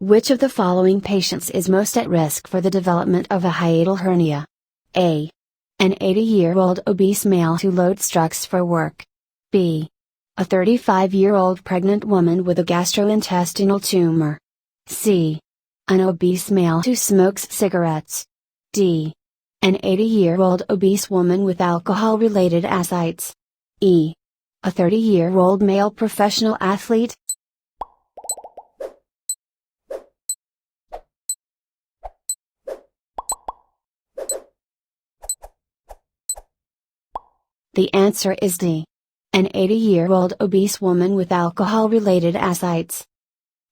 Which of the following patients is most at risk for the development of a hiatal hernia? A. An 80-year-old obese male who loads trucks for work. B. A 35-year-old pregnant woman with a gastrointestinal tumor. C. An obese male who smokes cigarettes. D. An 80-year-old obese woman with alcohol-related ascites. E. A 30-year-old male professional athlete. The answer is D. An 80-year-old obese woman with alcohol-related ascites.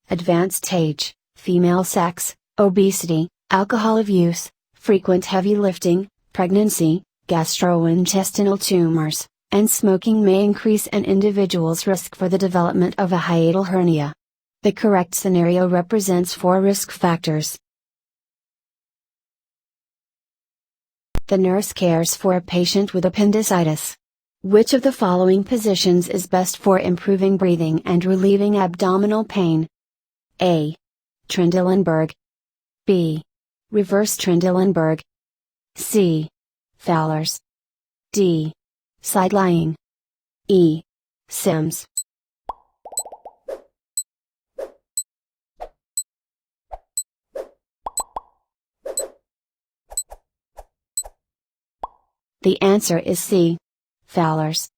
Advanced age, female sex, obesity, alcohol abuse, frequent heavy lifting, pregnancy, gastrointestinal tumors, and smoking may increase an individual's risk for the development of a hiatal hernia. The correct scenario represents 4 risk factors. The nurse cares for a patient with appendicitis. Which of the following positions is best for improving breathing and relieving abdominal pain? A. Trendelenburg. B. Reverse Trendelenburg. C. Fowler's. D. Side lying. E. Sims. The answer is C. Fowler's.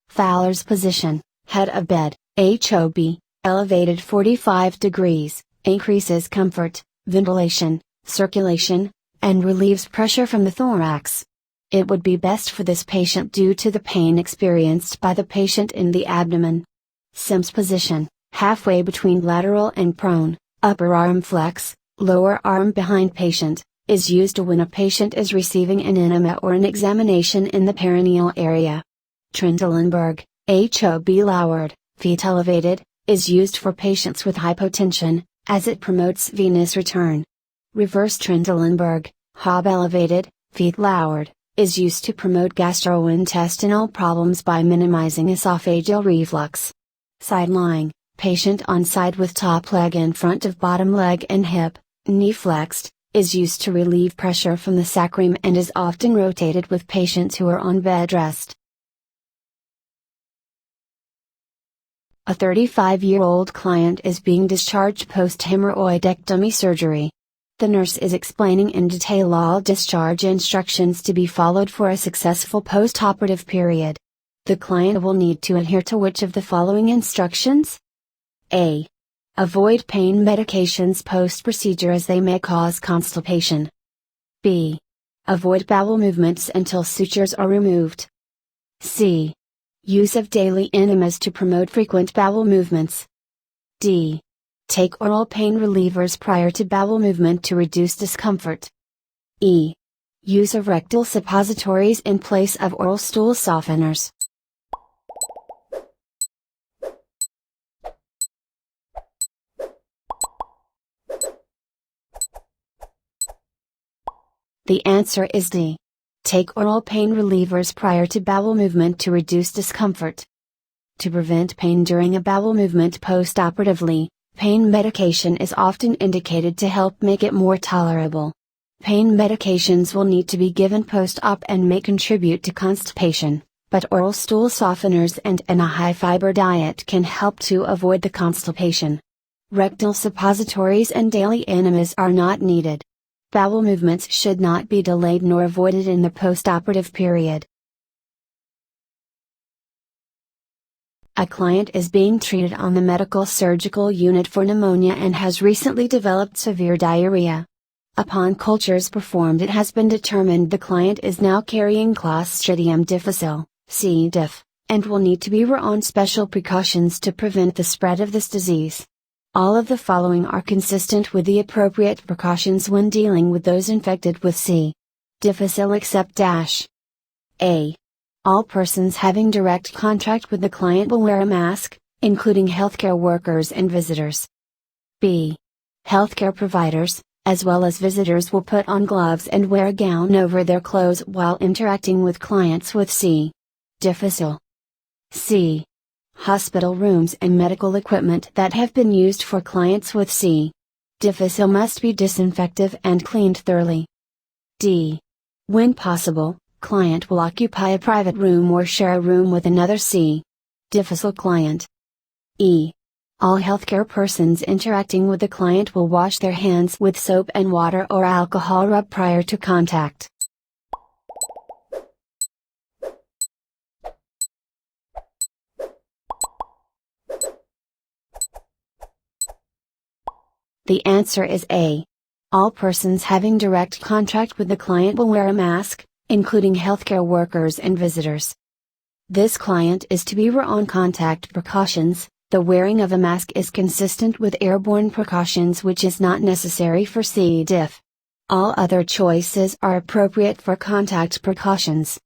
Fowler's position, head of bed, HOB, elevated 45 degrees, increases comfort, ventilation, circulation, and relieves pressure from the thorax. It would be best for this patient due to the pain experienced by the patient in the abdomen. Sims position, halfway between lateral and prone, upper arm flex, lower arm behind patient, is used when a patient is receiving an enema or an examination in the perineal area. Trendelenburg, HOB lowered, feet elevated, is used for patients with hypotension, as it promotes venous return. Reverse Trendelenburg, HOB elevated, feet lowered, is used to promote gastrointestinal problems by minimizing esophageal reflux. Side lying, patient on side with top leg in front of bottom leg and hip, knee flexed, is used to relieve pressure from the sacrum and is often rotated with patients who are on bed rest. A 35-year-old client is being discharged post-hemorrhoidectomy surgery. The nurse is explaining in detail all discharge instructions to be followed for a successful post-operative period. The client will need to adhere to which of the following instructions? A. Avoid pain medications post-procedure as they may cause constipation. B. Avoid bowel movements until sutures are removed. C. Use of daily enemas to promote frequent bowel movements. D. Take oral pain relievers prior to bowel movement to reduce discomfort. E. Use of rectal suppositories in place of oral stool softeners. The answer is D. Take oral pain relievers prior to bowel movement to reduce discomfort. To prevent pain during a bowel movement post-operatively, pain medication is often indicated to help make it more tolerable. Pain medications will need to be given post-op and may contribute to constipation, but oral stool softeners and a high-fiber diet can help to avoid the constipation. Rectal suppositories and daily enemas are not needed. Bowel movements should not be delayed nor avoided in the post-operative period. A client is being treated on the medical surgical unit for pneumonia and has recently developed severe diarrhea. Upon cultures performed, it has been determined the client is now carrying Clostridium difficile, C. diff, and will need to be on special precautions to prevent the spread of this disease. All of the following are consistent with the appropriate precautions when dealing with those infected with C. difficile except dash. A. All persons having direct contact with the client will wear a mask, including healthcare workers and visitors. B. Healthcare providers, as well as visitors, will put on gloves and wear a gown over their clothes while interacting with clients with C. difficile. C. Hospital rooms and medical equipment that have been used for clients with C. Difficile must be disinfected and cleaned thoroughly. D. When possible, client will occupy a private room or share a room with another C. Difficile client. E. All healthcare persons interacting with the client will wash their hands with soap and water or alcohol rub prior to contact. The answer is A. All persons having direct contact with the client will wear a mask, including healthcare workers and visitors. This client is to be aware on contact precautions. The wearing of a mask is consistent with airborne precautions, which is not necessary for C. diff. All other choices are appropriate for contact precautions.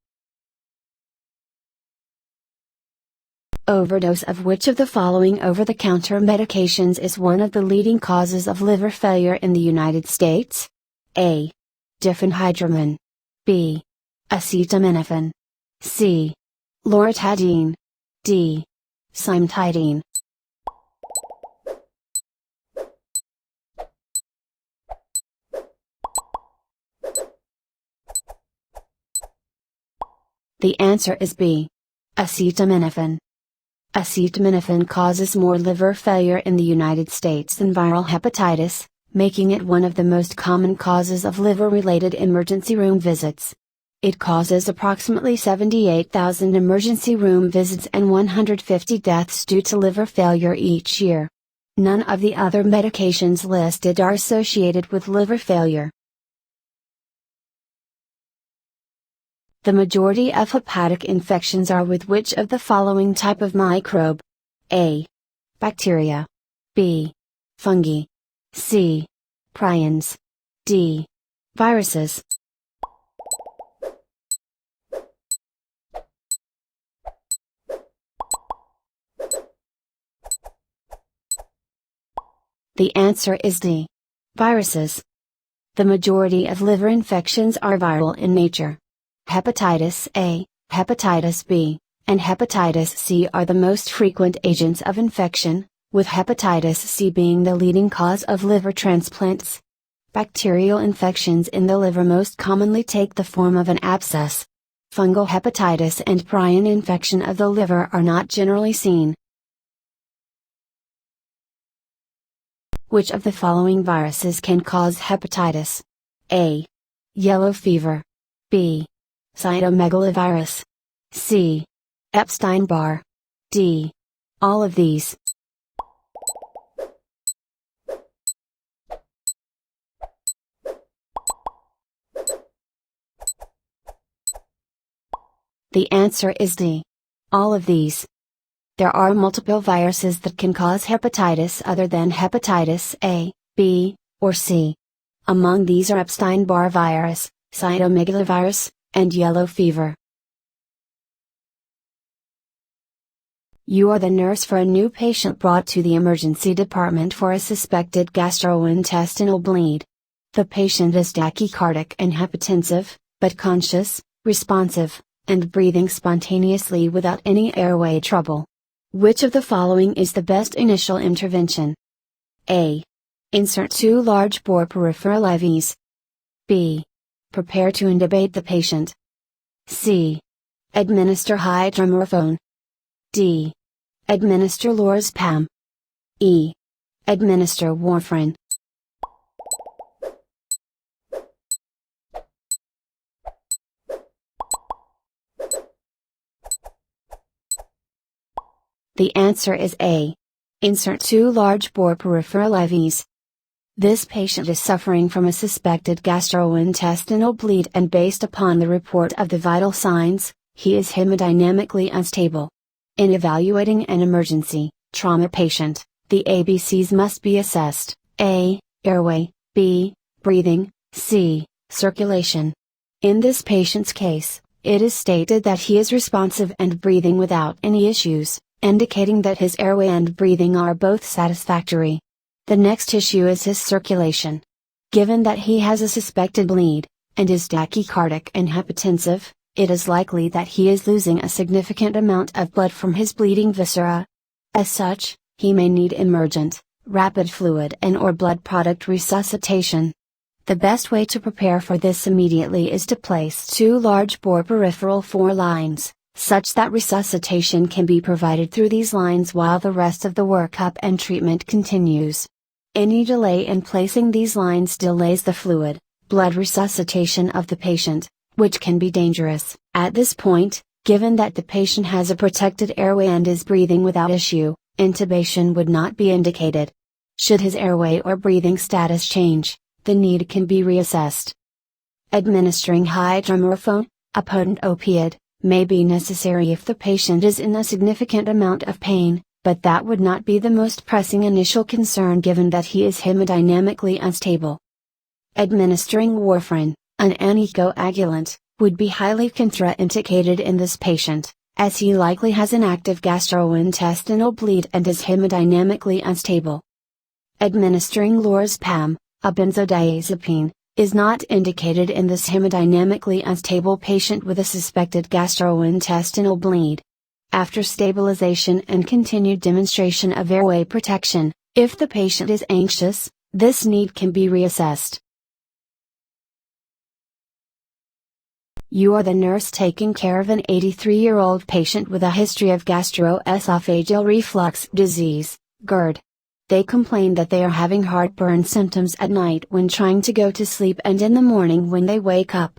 Overdose of which of the following over-the-counter medications is one of the leading causes of liver failure in the United States? A. Diphenhydramine. B. Acetaminophen. C. Loratadine. D. Cimetidine. The answer is B. Acetaminophen. Acetaminophen causes more liver failure in the United States than viral hepatitis, making it one of the most common causes of liver-related emergency room visits. It causes approximately 78,000 emergency room visits and 150 deaths due to liver failure each year. None of the other medications listed are associated with liver failure. The majority of hepatic infections are with which of the following type of microbe? A. Bacteria. B. Fungi. C. Prions. D. Viruses. The answer is D. Viruses. The majority of liver infections are viral in nature. Hepatitis A, hepatitis B, and hepatitis C are the most frequent agents of infection, with hepatitis C being the leading cause of liver transplants. Bacterial infections in the liver most commonly take the form of an abscess. Fungal hepatitis and prion infection of the liver are not generally seen. Which of the following viruses can cause hepatitis? A. Yellow fever. B. Cytomegalovirus. C. Epstein-Barr. D. All of these. The answer is D. All of these. There are multiple viruses that can cause hepatitis other than hepatitis A, B, or C. Among these are Epstein-Barr virus, cytomegalovirus, and yellow fever. You are the nurse for a new patient brought to the emergency department for a suspected gastrointestinal bleed. The patient is tachycardic and hypotensive, but conscious, responsive, and breathing spontaneously without any airway trouble. Which of the following is the best initial intervention? A. Insert 2 large bore peripheral IVs. B. Prepare to intubate the patient. C. Administer hydromorphone. D. Administer lorazepam. E. Administer warfarin. The answer is A. Insert 2 large bore peripheral IVs. This patient is suffering from a suspected gastrointestinal bleed, and based upon the report of the vital signs, he is hemodynamically unstable. In evaluating an emergency trauma patient, the ABCs must be assessed: A. Airway, B. Breathing, C. Circulation. In this patient's case, it is stated that he is responsive and breathing without any issues, indicating that his airway and breathing are both satisfactory. The next issue is his circulation. Given that he has a suspected bleed, and is tachycardic and hypotensive, it is likely that he is losing a significant amount of blood from his bleeding viscera. As such, he may need emergent, rapid fluid and/or blood product resuscitation. The best way to prepare for this immediately is to place 2 large bore peripheral 4 lines, such that resuscitation can be provided through these lines while the rest of the workup and treatment continues. Any delay in placing these lines delays the fluid, blood resuscitation of the patient, which can be dangerous. At this point, given that the patient has a protected airway and is breathing without issue, intubation would not be indicated. Should his airway or breathing status change, the need can be reassessed. Administering hydromorphone, a potent opioid, may be necessary if the patient is in a significant amount of pain, but that would not be the most pressing initial concern given that he is hemodynamically unstable. Administering warfarin, an anticoagulant, would be highly contraindicated in this patient, as he likely has an active gastrointestinal bleed and is hemodynamically unstable. Administering lorazepam, a benzodiazepine, is not indicated in this hemodynamically unstable patient with a suspected gastrointestinal bleed. After stabilization and continued demonstration of airway protection, if the patient is anxious, this need can be reassessed. You are the nurse taking care of an 83-year-old patient with a history of gastroesophageal reflux disease, GERD. They complain that they are having heartburn symptoms at night when trying to go to sleep and in the morning when they wake up.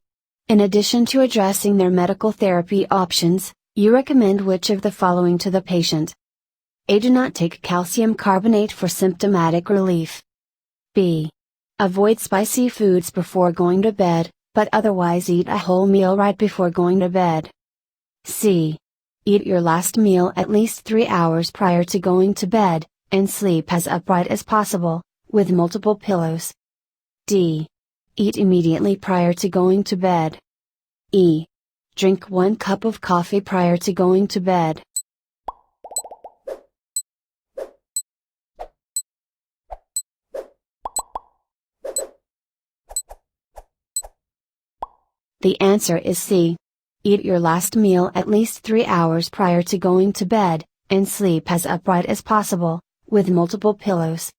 In addition to addressing their medical therapy options, you recommend which of the following to the patient? A. Do not take calcium carbonate for symptomatic relief. B. Avoid spicy foods before going to bed, but otherwise eat a whole meal right before going to bed. C. Eat your last meal at least 3 hours prior to going to bed, and sleep as upright as possible, with multiple pillows. D. Eat immediately prior to going to bed. E. Drink 1 cup of coffee prior to going to bed. The answer is C. Eat your last meal at least 3 hours prior to going to bed, and sleep as upright as possible, with multiple pillows.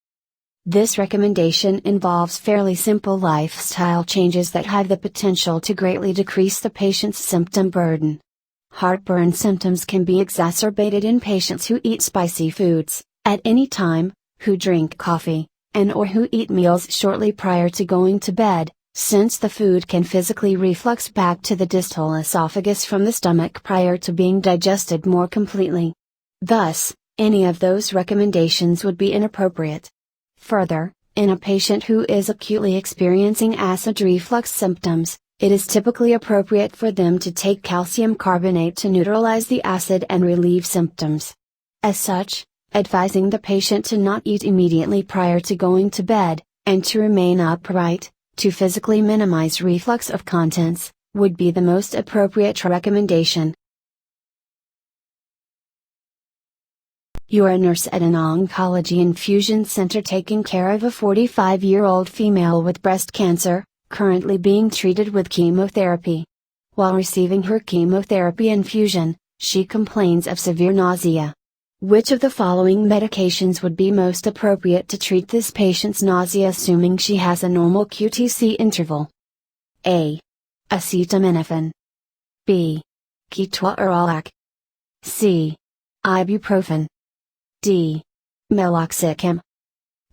This recommendation involves fairly simple lifestyle changes that have the potential to greatly decrease the patient's symptom burden. Heartburn symptoms can be exacerbated in patients who eat spicy foods, at any time, who drink coffee, and/or who eat meals shortly prior to going to bed, since the food can physically reflux back to the distal esophagus from the stomach prior to being digested more completely. Thus, any of those recommendations would be inappropriate. Further, in a patient who is acutely experiencing acid reflux symptoms, it is typically appropriate for them to take calcium carbonate to neutralize the acid and relieve symptoms. As such, advising the patient to not eat immediately prior to going to bed, and to remain upright, to physically minimize reflux of contents, would be the most appropriate recommendation. You are a nurse at an oncology infusion center taking care of a 45-year-old female with breast cancer, currently being treated with chemotherapy. While receiving her chemotherapy infusion, she complains of severe nausea. Which of the following medications would be most appropriate to treat this patient's nausea assuming she has a normal QTc interval? A. Acetaminophen. B. Ketorolac. C. Ibuprofen. D. Meloxicam.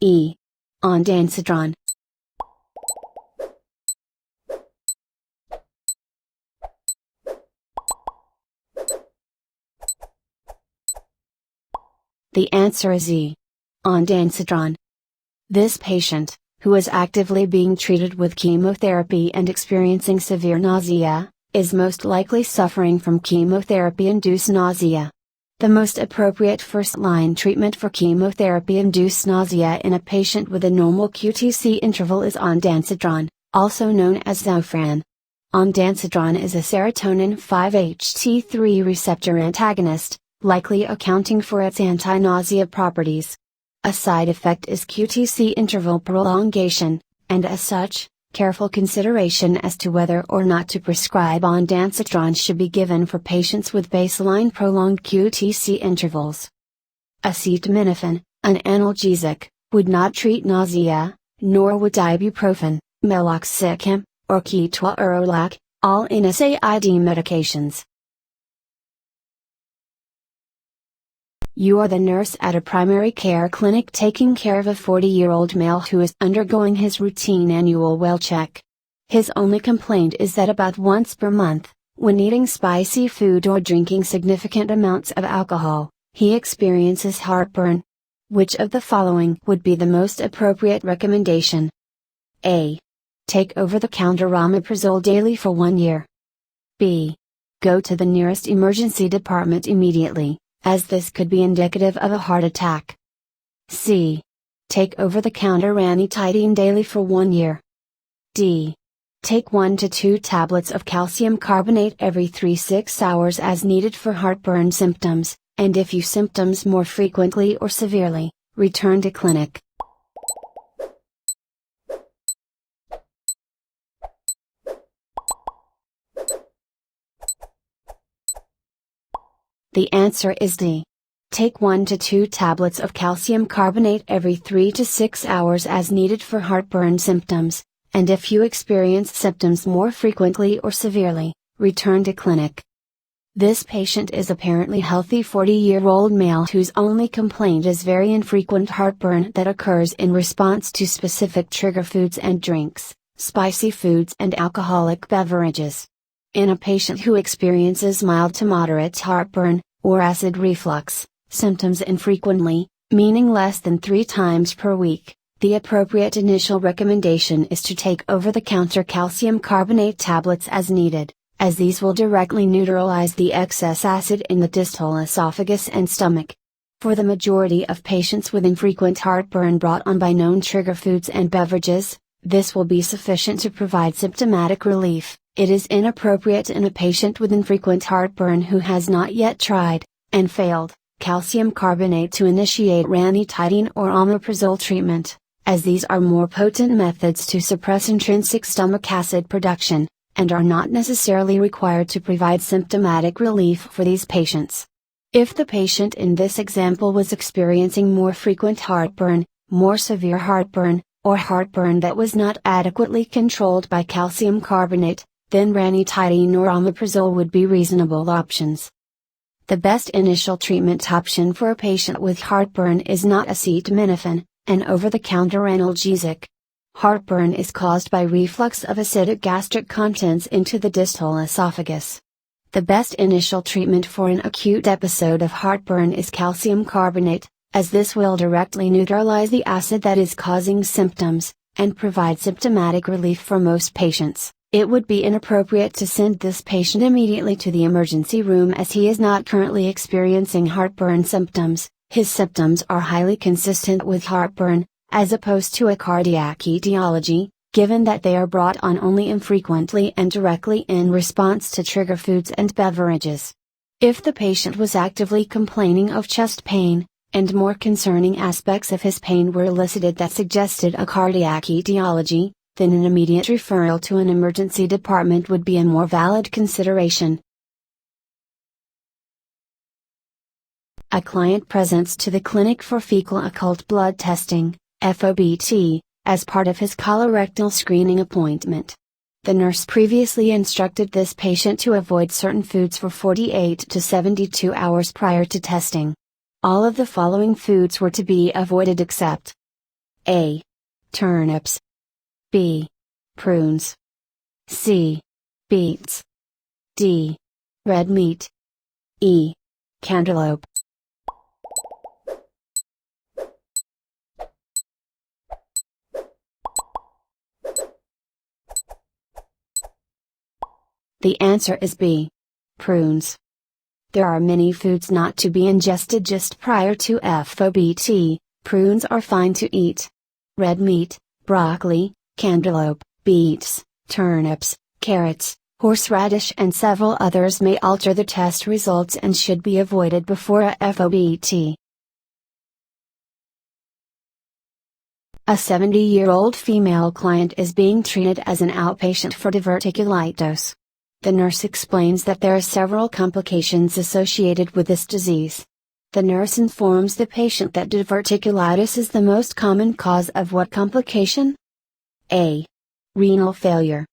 E. Ondansetron. The answer is E. Ondansetron. This patient, who is actively being treated with chemotherapy and experiencing severe nausea, is most likely suffering from chemotherapy-induced nausea. The most appropriate first-line treatment for chemotherapy-induced nausea in a patient with a normal QTc interval is ondansetron, also known as Zofran. Ondansetron is a serotonin 5-HT3 receptor antagonist, likely accounting for its anti-nausea properties. A side effect is QTc interval prolongation, and as such, careful consideration as to whether or not to prescribe ondansetron should be given for patients with baseline prolonged QTc intervals. Acetaminophen, an analgesic, Would not treat nausea, nor would ibuprofen, meloxicam, or ketorolac, all NSAID medications. You are the nurse at a primary care clinic taking care of a 40-year-old male who is undergoing his routine annual well check. His only complaint is that about once per month, when eating spicy food or drinking significant amounts of alcohol, he experiences heartburn. Which of the following would be the most appropriate recommendation? A. Take over-the-counter omeprazole daily for 1 year. B. Go to the nearest emergency department immediately, as this could be indicative of a heart attack. C. Take over-the-counter ranitidine daily for 1 year. D. Take 1 to 2 tablets of calcium carbonate every 3-6 hours as needed for heartburn symptoms, and if you symptoms more frequently or severely, return to clinic. The answer is D. Take 1 to 2 tablets of calcium carbonate every 3 to 6 hours as needed for heartburn symptoms, and if you experience symptoms more frequently or severely, return to clinic. This patient is apparently healthy 40-year-old male whose only complaint is very infrequent heartburn that occurs in response to specific trigger foods and drinks, spicy foods and alcoholic beverages. In a patient who experiences mild to moderate heartburn, or acid reflux, symptoms infrequently, meaning less than 3 times per week, the appropriate initial recommendation is to take over-the-counter calcium carbonate tablets as needed, as these will directly neutralize the excess acid in the distal esophagus and stomach. For the majority of patients with infrequent heartburn brought on by known trigger foods and beverages, this will be sufficient to provide symptomatic relief. It is inappropriate in a patient with infrequent heartburn who has not yet tried, and failed, calcium carbonate to initiate ranitidine or omeprazole treatment, as these are more potent methods to suppress intrinsic stomach acid production, and are not necessarily required to provide symptomatic relief for these patients. If the patient in this example was experiencing more frequent heartburn, more severe heartburn, or heartburn that was not adequately controlled by calcium carbonate, then ranitidine or omeprazole would be reasonable options. The best initial treatment option for a patient with heartburn is not acetaminophen, an over-the-counter analgesic. Heartburn is caused by reflux of acidic gastric contents into the distal esophagus. The best initial treatment for an acute episode of heartburn is calcium carbonate, as this will directly neutralize the acid that is causing symptoms, and provide symptomatic relief for most patients. It would be inappropriate to send this patient immediately to the emergency room as he is not currently experiencing heartburn symptoms. His symptoms are highly consistent with heartburn, as opposed to a cardiac etiology, given that they are brought on only infrequently and directly in response to trigger foods and beverages. If the patient was actively complaining of chest pain, and more concerning aspects of his pain were elicited that suggested a cardiac etiology, then an immediate referral to an emergency department would be a more valid consideration. A client presents to the clinic for fecal occult blood testing, FOBT, as part of his colorectal screening appointment. The nurse previously instructed this patient to avoid certain foods for 48 to 72 hours prior to testing. All of the following foods were to be avoided except A. Turnips. B. Prunes. C. Beets. D. Red meat. E. Cantaloupe. The answer is B. Prunes. There are many foods not to be ingested just prior to FOBT. Prunes are fine to eat. Red meat, broccoli, cantaloupe, beets, turnips, carrots, horseradish and several others may alter the test results and should be avoided before a FOBT. A 70-year-old female client is being treated as an outpatient for diverticulitis. The nurse explains that there are several complications associated with this disease. The nurse informs the patient that diverticulitis is the most common cause of what complication? A. Renal failure.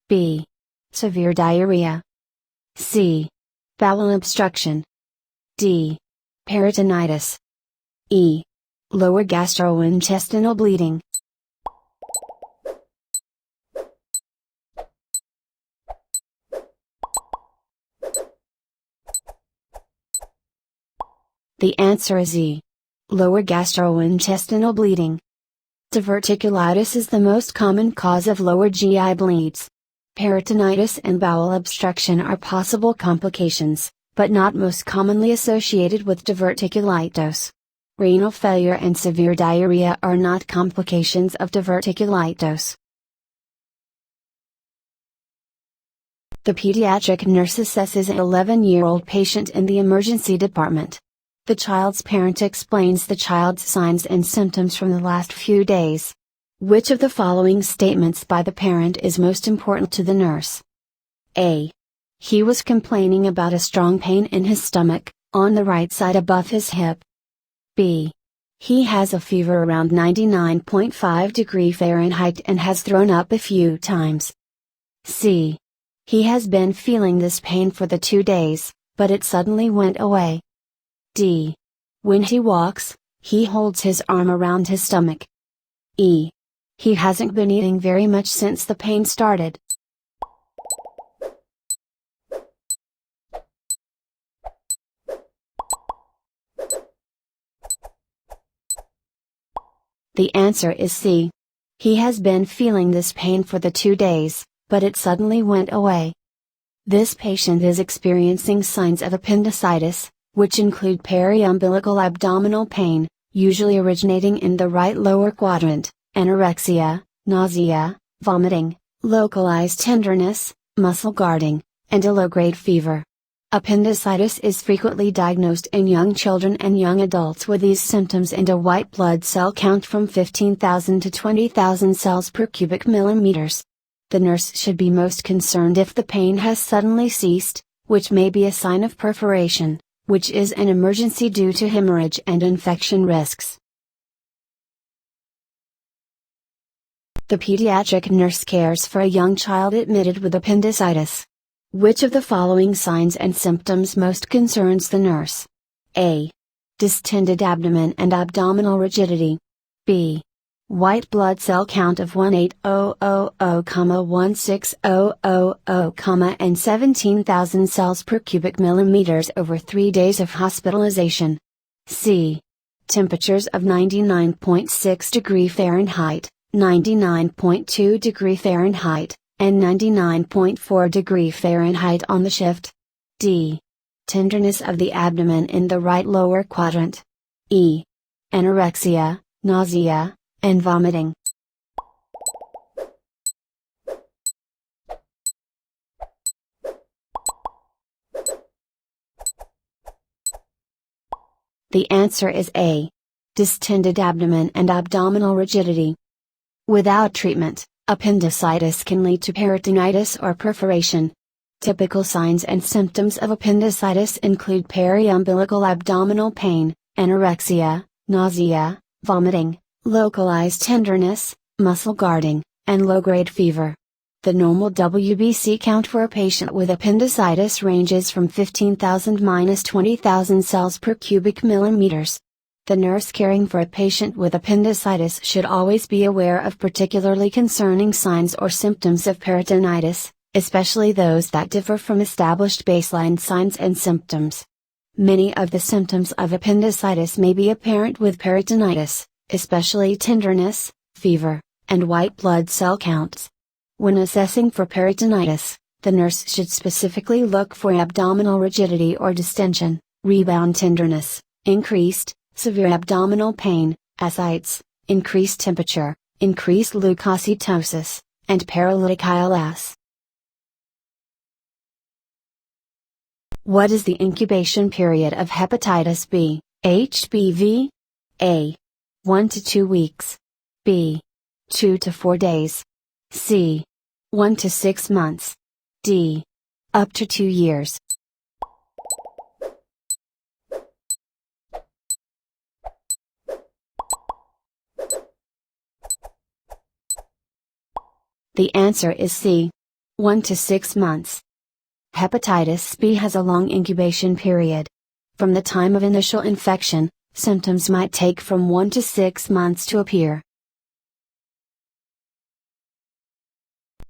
B. Severe diarrhea. C. Bowel obstruction. D. Peritonitis. E. Lower gastrointestinal bleeding. The answer is E. Lower gastrointestinal bleeding. Diverticulitis is the most common cause of lower GI bleeds. Peritonitis and bowel obstruction are possible complications, but not most commonly associated with diverticulitis. Renal failure and severe diarrhea are not complications of diverticulitis. The pediatric nurse assesses an 11-year-old patient in the emergency department. The child's parent explains the child's signs and symptoms from the last few days. Which of the following statements by the parent is most important to the nurse? A. He was complaining about a strong pain in his stomach, on the right side above his hip. B. He has a fever around 99.5 degrees Fahrenheit and has thrown up a few times. C. He has been feeling this pain for the 2 days, but it suddenly went away. D. When he walks, he holds his arm around his stomach. E. He hasn't been eating very much since the pain started. The answer is C. He has been feeling this pain for the 2 days, but it suddenly went away. This patient is experiencing signs of appendicitis, which include periumbilical abdominal pain, usually originating in the right lower quadrant, anorexia, nausea, vomiting, localized tenderness, muscle guarding, and a low-grade fever. Appendicitis is frequently diagnosed in young children and young adults with these symptoms and a white blood cell count from 15,000 to 20,000 cells per cubic millimeters. The nurse should be most concerned if the pain has suddenly ceased, which may be a sign of perforation, which is an emergency due to hemorrhage and infection risks. The pediatric nurse cares for a young child admitted with appendicitis. Which of the following signs and symptoms most concerns the nurse? A. Distended abdomen and abdominal rigidity. B. White blood cell count of 18,000,16,000, and 17,000 cells per cubic millimeters over 3 days of hospitalization. C. Temperatures of 99.6 degrees Fahrenheit, 99.2 degrees Fahrenheit, and 99.4 degrees Fahrenheit on the shift. D. Tenderness of the abdomen in the right lower quadrant. E. Anorexia, nausea, and vomiting. The answer is A. Distended abdomen and abdominal rigidity. Without treatment, appendicitis can lead to peritonitis or perforation. Typical signs and symptoms of appendicitis include periumbilical abdominal pain, anorexia, nausea, vomiting, localized tenderness, muscle guarding, and low-grade fever. The normal WBC count for a patient with appendicitis ranges from 15,000 to 20,000 cells per cubic millimeters. The nurse caring for a patient with appendicitis should always be aware of particularly concerning signs or symptoms of peritonitis, especially those that differ from established baseline signs and symptoms. Many of the symptoms of appendicitis may be apparent with peritonitis, especially tenderness, fever, and white blood cell counts. When assessing for peritonitis, the nurse should specifically look for abdominal rigidity or distension, rebound tenderness, increased, severe abdominal pain, ascites, increased temperature, increased leukocytosis, and paralytic ILS. What is the incubation period of hepatitis B, HBV? A. 1 to 2 weeks. B. 2 to 4 days. C. 1 to 6 months. D. Up to 2 years. The answer is C. 1 to 6 months. Hepatitis B has a long incubation period. From the time of initial infection, symptoms might take from 1 to 6 months to appear.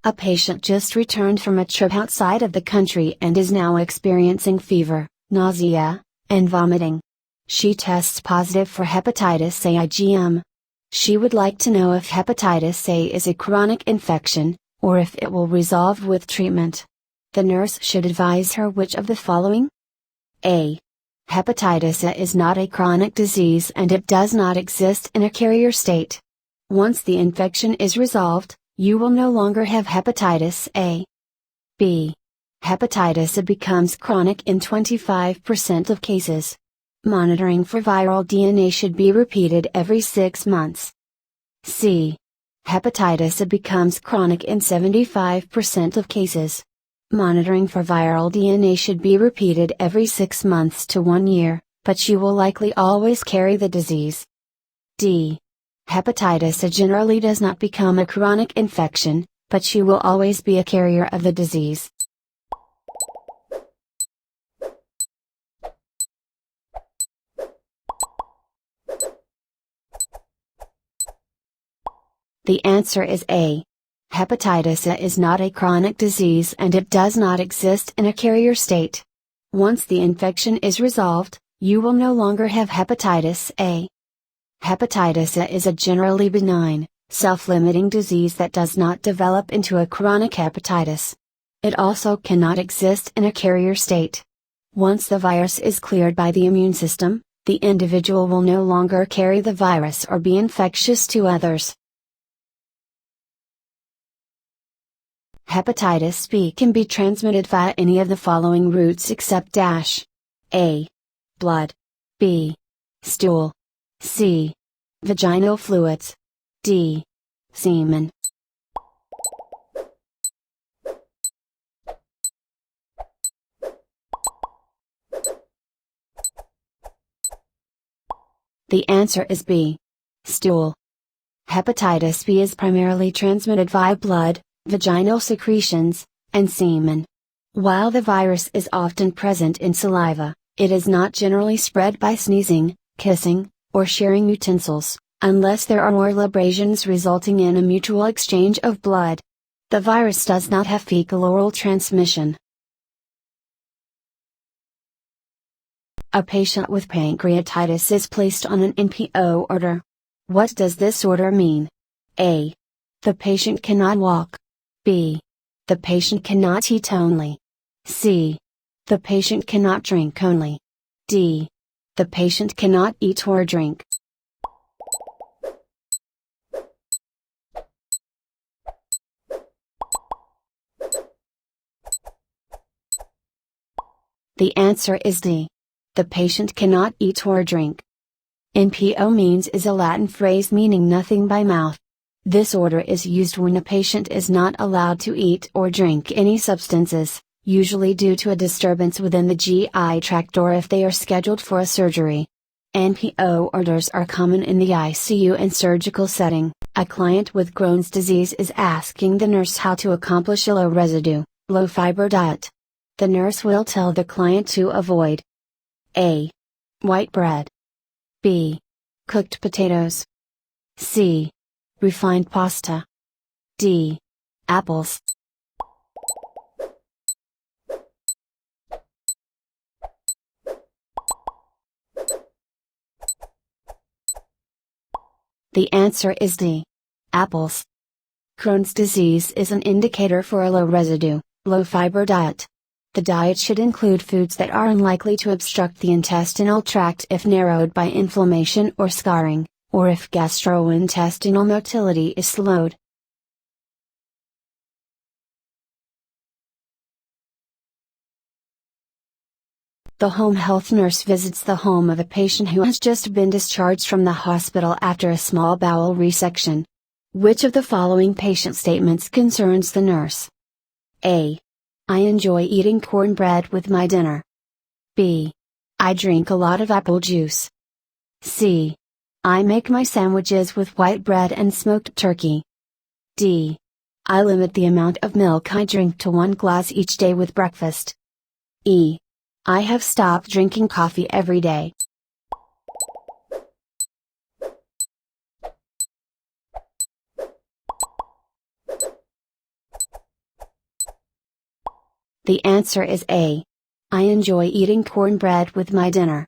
A patient just returned from a trip outside of the country and is now experiencing fever, nausea, and vomiting. She tests positive for hepatitis A IgM. She would like to know if hepatitis A is a chronic infection, or if it will resolve with treatment. The nurse should advise her which of the following? A. Hepatitis A is not a chronic disease and it does not exist in a carrier state. Once the infection is resolved, you will no longer have hepatitis A. B. Hepatitis A becomes chronic in 25% of cases. Monitoring for viral DNA should be repeated every 6 months. C. Hepatitis A becomes chronic in 75% of cases. Monitoring for viral DNA should be repeated every 6 months to 1 year, but you will likely always carry the disease. D. Hepatitis A generally does not become a chronic infection, but you will always be a carrier of the disease. The answer is A. Hepatitis A is not a chronic disease and it does not exist in a carrier state. Once the infection is resolved, you will no longer have hepatitis A. Hepatitis A is a generally benign, self-limiting disease that does not develop into a chronic hepatitis. It also cannot exist in a carrier state. Once the virus is cleared by the immune system, the individual will no longer carry the virus or be infectious to others. Hepatitis B can be transmitted via any of the following routes except A. Blood. B. Stool. C. Vaginal fluids. D. Semen. The answer is B. Stool. Hepatitis B is primarily transmitted via blood, vaginal secretions, and semen. While the virus is often present in saliva, it is not generally spread by sneezing, kissing, or sharing utensils, unless there are oral abrasions resulting in a mutual exchange of blood. The virus does not have fecal-oral transmission. A patient with pancreatitis is placed on an NPO order. What does this order mean? A. The patient cannot walk. B. The patient cannot eat only. C. The patient cannot drink only. D. The patient cannot eat or drink. The answer is D. The patient cannot eat or drink. NPO means is a Latin phrase meaning nothing by mouth. This order is used when a patient is not allowed to eat or drink any substances, usually due to a disturbance within the GI tract or if they are scheduled for a surgery. NPO orders are common in the ICU and surgical setting. A client with Crohn's disease is asking the nurse how to accomplish a low residue, low fiber diet. The nurse will tell the client to avoid A. White bread. B. Cooked potatoes. C. Refined pasta. D. Apples. The answer is D. Apples. Crohn's disease is an indicator for a low residue, low fiber diet. The diet should include foods that are unlikely to obstruct the intestinal tract if narrowed by inflammation or scarring, or if gastrointestinal motility is slowed. The home health nurse visits the home of a patient who has just been discharged from the hospital after a small bowel resection. Which of the following patient statements concerns the nurse? A. I enjoy eating cornbread with my dinner. B. I drink a lot of apple juice. C. I make my sandwiches with white bread and smoked turkey. D. I limit the amount of milk I drink to 1 glass each day with breakfast. E. I have stopped drinking coffee every day. The answer is A. I enjoy eating cornbread with my dinner.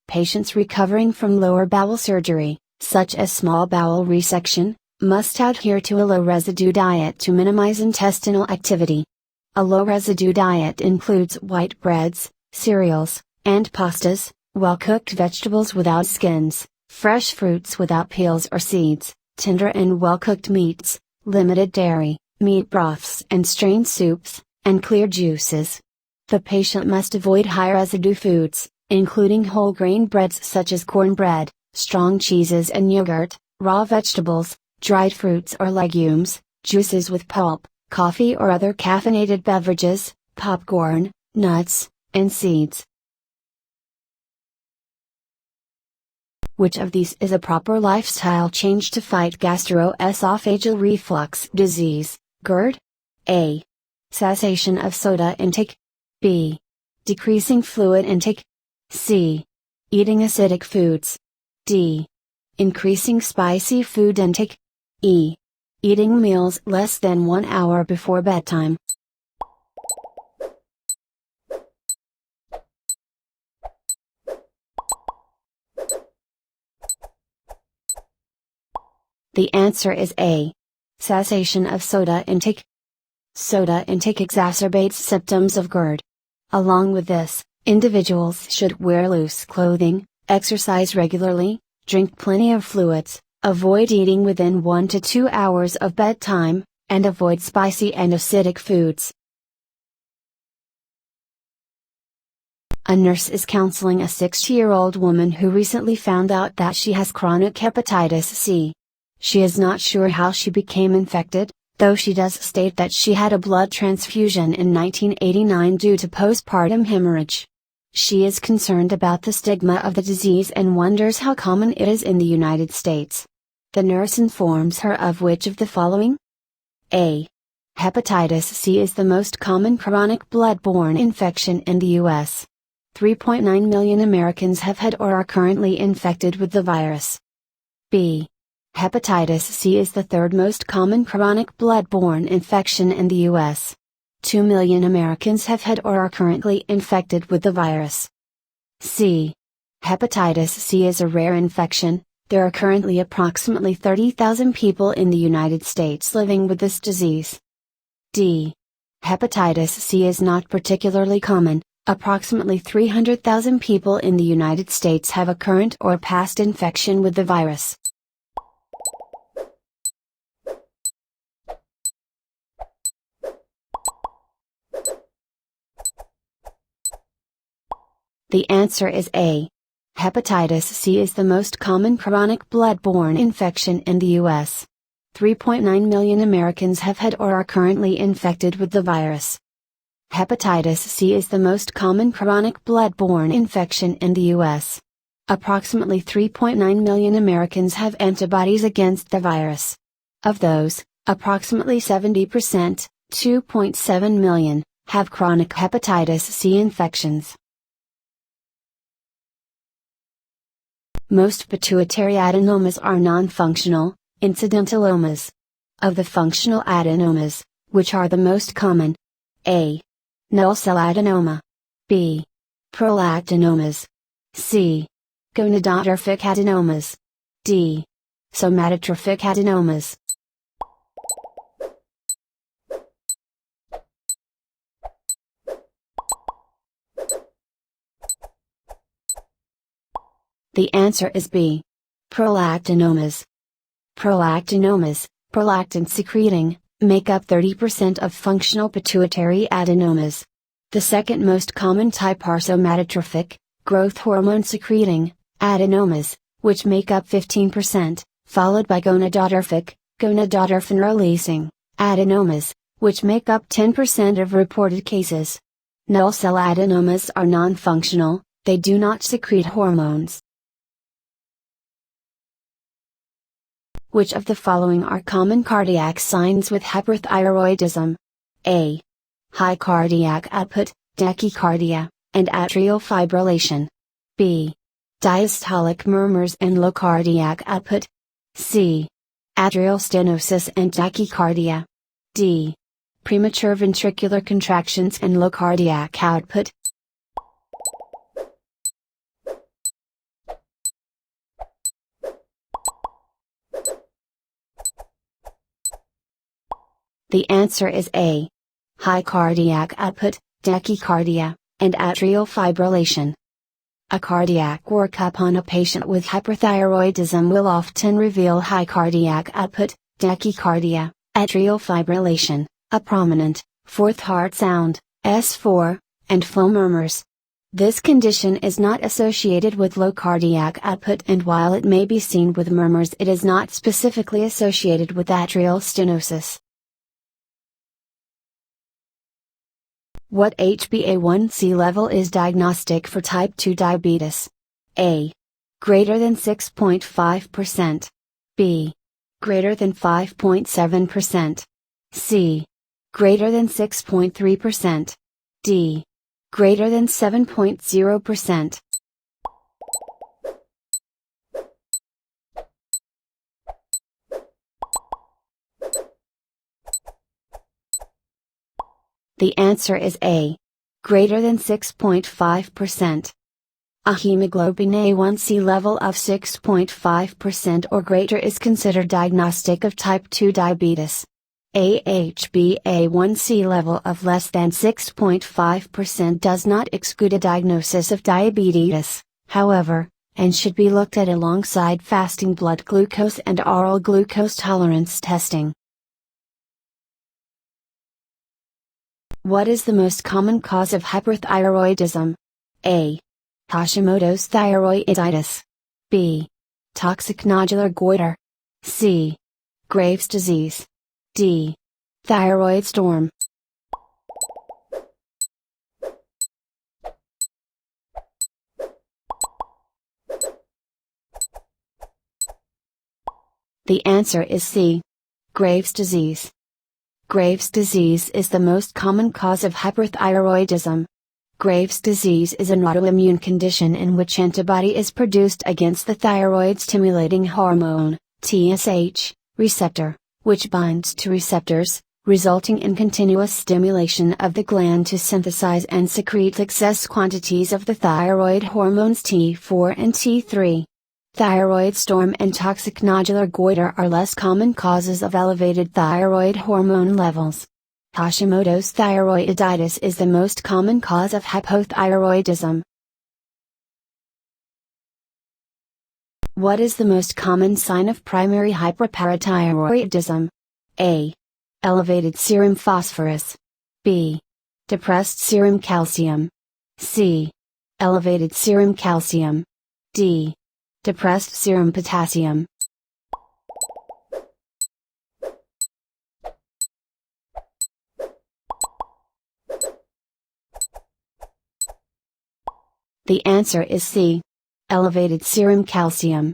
Patients recovering from lower bowel surgery, such as small bowel resection, must adhere to a low residue diet to minimize intestinal activity. A low residue diet includes white breads, cereals, and pastas, well-cooked vegetables without skins, fresh fruits without peels or seeds, tender and well-cooked meats, limited dairy, meat broths and strained soups, and clear juices. The patient must avoid high residue foods, including whole grain breads such as cornbread, strong cheeses and yogurt, raw vegetables, dried fruits or legumes, juices with pulp, coffee or other caffeinated beverages, popcorn, nuts, and seeds. Which of these is a proper lifestyle change to fight gastroesophageal reflux disease, GERD? A. Cessation of soda intake. B. Decreasing fluid intake. C. Eating acidic foods. D. Increasing spicy food intake. E. Eating meals less than 1 hour before bedtime. The answer is A. Cessation of soda intake. Soda intake exacerbates symptoms of GERD. Along with this, individuals should wear loose clothing, exercise regularly, drink plenty of fluids, avoid eating within 1 to 2 hours of bedtime, and avoid spicy and acidic foods. A nurse is counseling a 60-year-old woman who recently found out that she has chronic hepatitis C. She is not sure how she became infected, though she does state that she had a blood transfusion in 1989 due to postpartum hemorrhage. She is concerned about the stigma of the disease and wonders how common it is in the United States. The nurse informs her of which of the following? A. Hepatitis C is the most common chronic blood-borne infection in the U.S. 3.9 million Americans have had or are currently infected with the virus. B. Hepatitis C is the third most common chronic blood-borne infection in the U.S. 2 million Americans have had or are currently infected with the virus. C. Hepatitis C is a rare infection. There are currently approximately 30,000 people in the United States living with this disease. D. Hepatitis C is not particularly common. Approximately 300,000 people in the United States have a current or past infection with the virus. The answer is A. Hepatitis C is the most common chronic blood-borne infection in the U.S. 3.9 million Americans have had or are currently infected with the virus. Hepatitis C is the most common chronic blood-borne infection in the U.S. Approximately 3.9 million Americans have antibodies against the virus. Of those, approximately 70%, 2.7 million, have chronic hepatitis C infections. Most pituitary adenomas are non-functional, incidentalomas. Of the functional adenomas, which are the most common? A. Null cell adenoma. B. Prolactinomas. C. Gonadotrophic adenomas. D. Somatotrophic adenomas. The answer is B. Prolactinomas. Prolactinomas, prolactin secreting, make up 30% of functional pituitary adenomas. The second most common type are somatotrophic, growth hormone secreting, adenomas, which make up 15%, followed by gonadotrophic, gonadotrophin releasing, adenomas, which make up 10% of reported cases. Null cell adenomas are non-functional, they do not secrete hormones. Which of the following are common cardiac signs with hyperthyroidism? A. High cardiac output, tachycardia, and atrial fibrillation. B. Diastolic murmurs and low cardiac output. C. Atrial stenosis and tachycardia. D. Premature ventricular contractions and low cardiac output. The answer is A. High cardiac output, tachycardia, and atrial fibrillation. A cardiac workup on a patient with hyperthyroidism will often reveal high cardiac output, tachycardia, atrial fibrillation, a prominent, fourth heart sound, S4, and full murmurs. This condition is not associated with low cardiac output, and while it may be seen with murmurs, it is not specifically associated with atrial stenosis. What HbA1c level is diagnostic for type 2 diabetes? A. Greater than 6.5%. B. Greater than 5.7%. C. Greater than 6.3%. D. Greater than 7.0%. The answer is A. Greater than 6.5%. A hemoglobin A1c level of 6.5% or greater is considered diagnostic of type 2 diabetes. A HbA1c level of less than 6.5% does not exclude a diagnosis of diabetes, however, and should be looked at alongside fasting blood glucose and oral glucose tolerance testing. What is the most common cause of hyperthyroidism? A. Hashimoto's thyroiditis. B. Toxic nodular goiter. C. Graves' disease. D. Thyroid storm. The answer is C. Graves' disease. Graves' disease is the most common cause of hyperthyroidism. Graves' disease is an autoimmune condition in which antibody is produced against the thyroid-stimulating hormone, TSH, receptor, which binds to receptors, resulting in continuous stimulation of the gland to synthesize and secrete excess quantities of the thyroid hormones T4 and T3. Thyroid storm and toxic nodular goiter are less common causes of elevated thyroid hormone levels. Hashimoto's thyroiditis is the most common cause of hypothyroidism. What is the most common sign of primary hyperparathyroidism? A. Elevated serum phosphorus. B. Depressed serum calcium. C. Elevated serum calcium. D. Depressed serum potassium. The answer is C. Elevated serum calcium.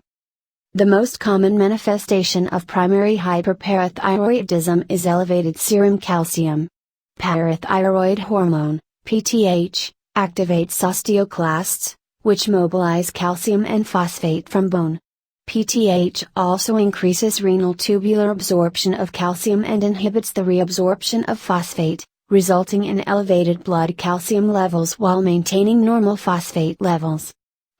The most common manifestation of primary hyperparathyroidism is elevated serum calcium. Parathyroid hormone, PTH, activates osteoclasts, which mobilize calcium and phosphate from bone. PTH also increases renal tubular absorption of calcium and inhibits the reabsorption of phosphate, resulting in elevated blood calcium levels while maintaining normal phosphate levels.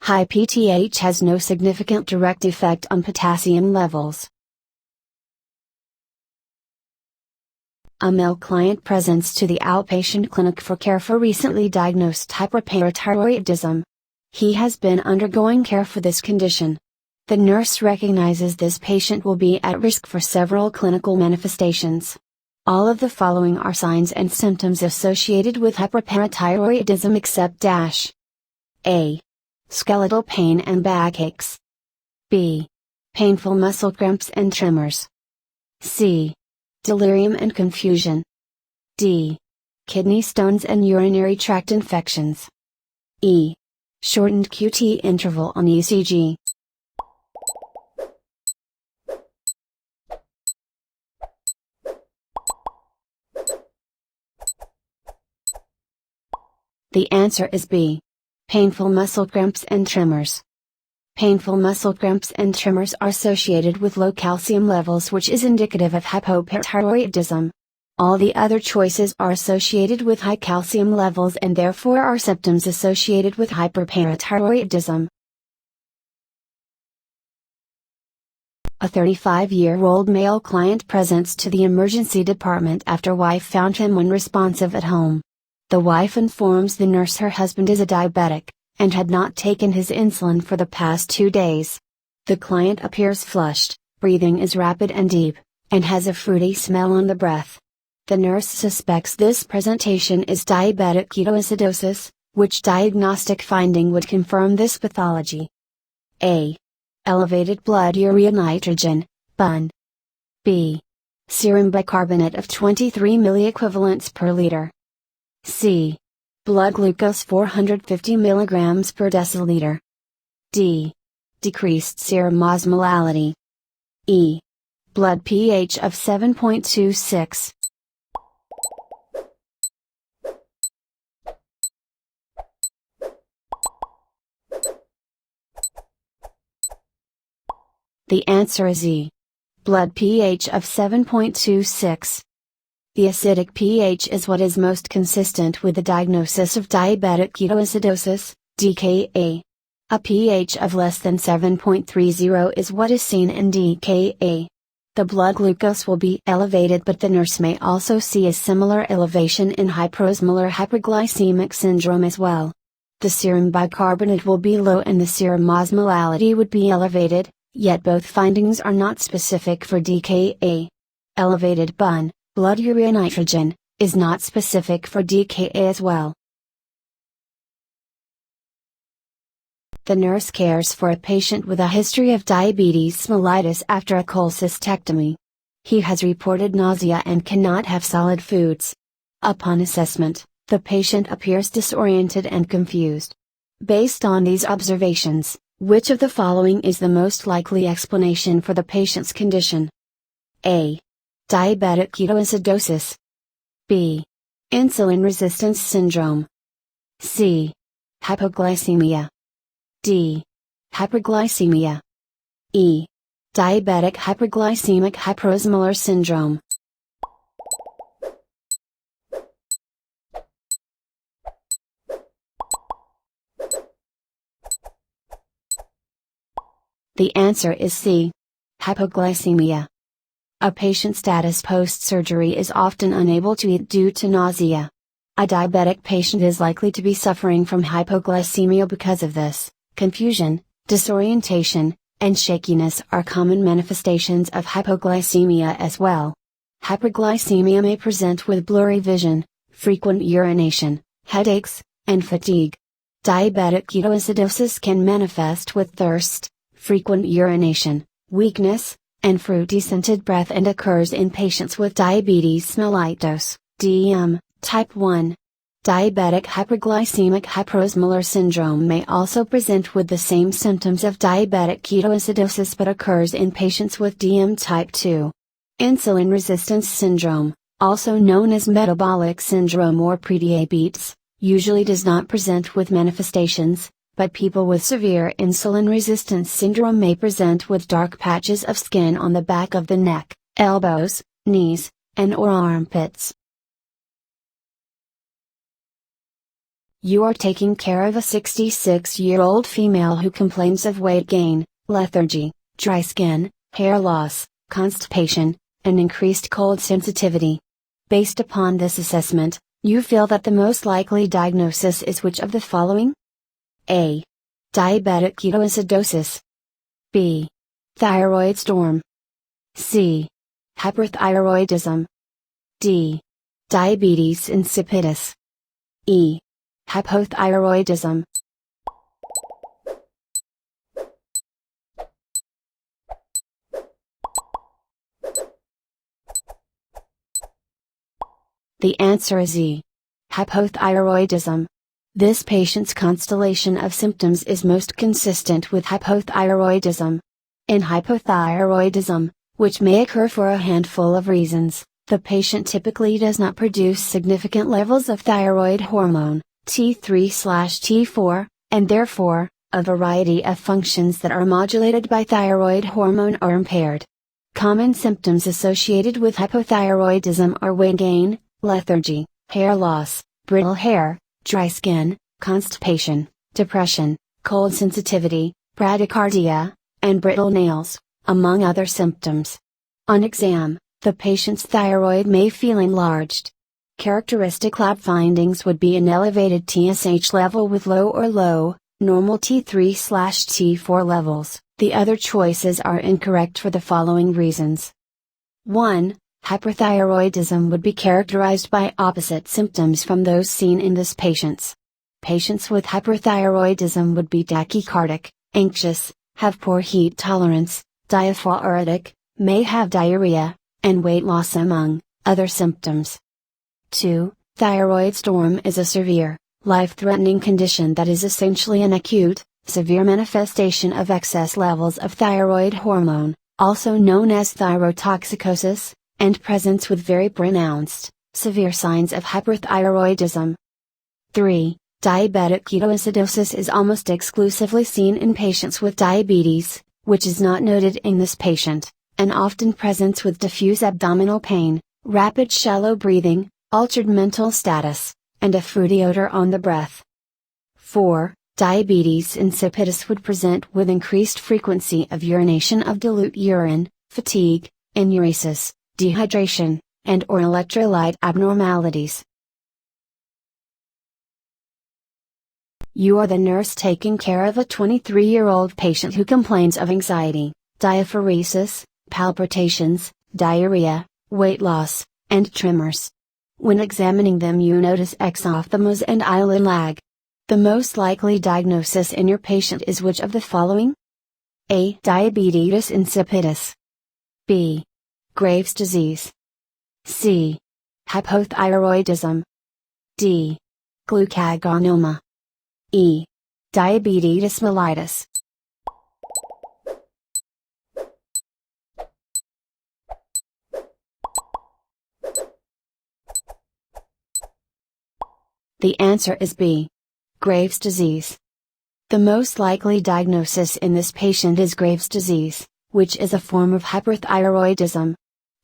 High PTH has no significant direct effect on potassium levels. A male client presents to the outpatient clinic for care for recently diagnosed hyperparathyroidism. He has been undergoing care for this condition. The nurse recognizes this patient will be at risk for several clinical manifestations. All of the following are signs and symptoms associated with hyperparathyroidism except dash. A. Skeletal pain and backaches. B. Painful muscle cramps and tremors. C. Delirium and confusion. D. Kidney stones and urinary tract infections. E. Shortened QT interval on ECG. The answer is B. Painful muscle cramps and tremors. Painful muscle cramps and tremors are associated with low calcium levels, which is indicative of hypoparathyroidism. All the other choices are associated with high calcium levels and therefore are symptoms associated with hyperparathyroidism. A 35-year-old male client presents to the emergency department after wife found him unresponsive at home. The wife informs the nurse her husband is a diabetic, and had not taken his insulin for the past 2 days. The client appears flushed, breathing is rapid and deep, and has a fruity smell on the breath. The nurse suspects this presentation is diabetic ketoacidosis, which diagnostic finding would confirm this pathology. A. Elevated blood urea nitrogen, BUN. B. Serum bicarbonate of 23 milliequivalents per liter. C. Blood glucose 450 mg per deciliter. D. Decreased serum osmolality. E. Blood pH of 7.26. The answer is E. Blood pH of 7.26. The acidic pH is what is most consistent with the diagnosis of diabetic ketoacidosis, DKA. A pH of less than 7.30 is what is seen in DKA. The blood glucose will be elevated, but the nurse may also see a similar elevation in hyperosmolar hyperglycemic syndrome as well. The serum bicarbonate will be low and the serum osmolality would be elevated, yet both findings are not specific for DKA. Elevated BUN, blood urea nitrogen, is not specific for DKA as well. The nurse cares for a patient with a history of diabetes mellitus after a cholecystectomy. He has reported nausea and cannot have solid foods. Upon assessment, the patient appears disoriented and confused. Based on these observations, which of the following is the most likely explanation for the patient's condition? A. Diabetic ketoacidosis. B. Insulin resistance syndrome. C. Hypoglycemia. D. Hyperglycemia. E. Diabetic hyperglycemic hyperosmolar syndrome. The answer is C. Hypoglycemia. A patient's status post-surgery is often unable to eat due to nausea. A diabetic patient is likely to be suffering from hypoglycemia because of this. Confusion, disorientation, and shakiness are common manifestations of hypoglycemia as well. Hyperglycemia may present with blurry vision, frequent urination, headaches, and fatigue. Diabetic ketoacidosis can manifest with thirst, frequent urination, weakness, and fruity scented breath and occurs in patients with diabetes mellitus, DM, type 1. Diabetic hyperglycemic hyperosmolar syndrome may also present with the same symptoms of diabetic ketoacidosis but occurs in patients with DM type 2. Insulin resistance syndrome, also known as metabolic syndrome or prediabetes, usually does not present with manifestations, but people with severe insulin resistance syndrome may present with dark patches of skin on the back of the neck, elbows, knees, and/or armpits. You are taking care of a 66-year-old female who complains of weight gain, lethargy, dry skin, hair loss, constipation, and increased cold sensitivity. Based upon this assessment, you feel that the most likely diagnosis is which of the following? A. Diabetic ketoacidosis. B. Thyroid storm. C. Hyperthyroidism. D. Diabetes insipidus. E. Hypothyroidism. The answer is E. Hypothyroidism. This patient's constellation of symptoms is most consistent with hypothyroidism. In hypothyroidism, which may occur for a handful of reasons, the patient typically does not produce significant levels of thyroid hormone, T3/T4, and therefore, a variety of functions that are modulated by thyroid hormone are impaired. Common symptoms associated with hypothyroidism are weight gain, lethargy, hair loss, brittle hair, dry skin, constipation, depression, cold sensitivity, bradycardia, and brittle nails, among other symptoms. On exam, the patient's thyroid may feel enlarged. Characteristic lab findings would be an elevated TSH level with low or low, normal T3/T4 levels. The other choices are incorrect for the following reasons. 1. Hyperthyroidism would be characterized by opposite symptoms from those seen in this patients. Patients with hyperthyroidism would be tachycardic, anxious, have poor heat tolerance, diaphoretic, may have diarrhea, and weight loss among other symptoms. 2. Thyroid storm is a severe, life-threatening condition that is essentially an acute, severe manifestation of excess levels of thyroid hormone, also known as thyrotoxicosis, and presents with very pronounced, severe signs of hyperthyroidism. 3. Diabetic ketoacidosis is almost exclusively seen in patients with diabetes, which is not noted in this patient, and often presents with diffuse abdominal pain, rapid shallow breathing, altered mental status, and a fruity odor on the breath. 4. Diabetes insipidus would present with increased frequency of urination of dilute urine, fatigue, enuresis, dehydration, and or electrolyte abnormalities. You are the nurse taking care of a 23-year-old patient who complains of anxiety, diaphoresis, palpitations, diarrhea, weight loss, and tremors. When examining them you notice exophthalmos and eyelid lag. The most likely diagnosis in your patient is which of the following? A. Diabetes insipidus. B. Graves' disease. C. Hypothyroidism. D. Glucagonoma. E. Diabetes mellitus. The answer is B. Graves' disease. The most likely diagnosis in this patient is Graves' disease, which is a form of hyperthyroidism.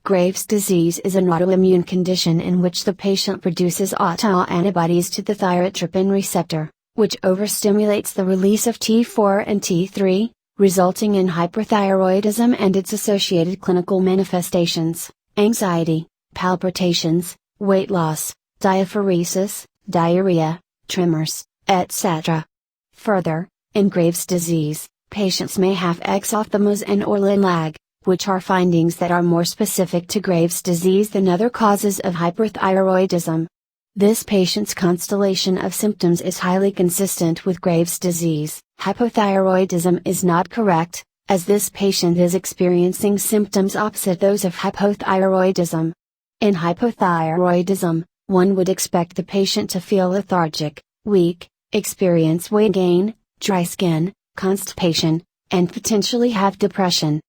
Graves' disease is an autoimmune condition in which the patient produces autoantibodies to the thyrotropin receptor, which overstimulates the release of T4 and T3, resulting in hyperthyroidism and its associated clinical manifestations, anxiety, palpitations, weight loss, diaphoresis, diarrhea, tremors, etc. Further, in Graves' disease, patients may have exophthalmos and or lid lag, which are findings that are more specific to Graves' disease than other causes of hyperthyroidism. This patient's constellation of symptoms is highly consistent with Graves' disease. Hypothyroidism is not correct, as this patient is experiencing symptoms opposite those of hypothyroidism. In hypothyroidism, one would expect the patient to feel lethargic, weak, experience weight gain, dry skin, constipation, and potentially have depression.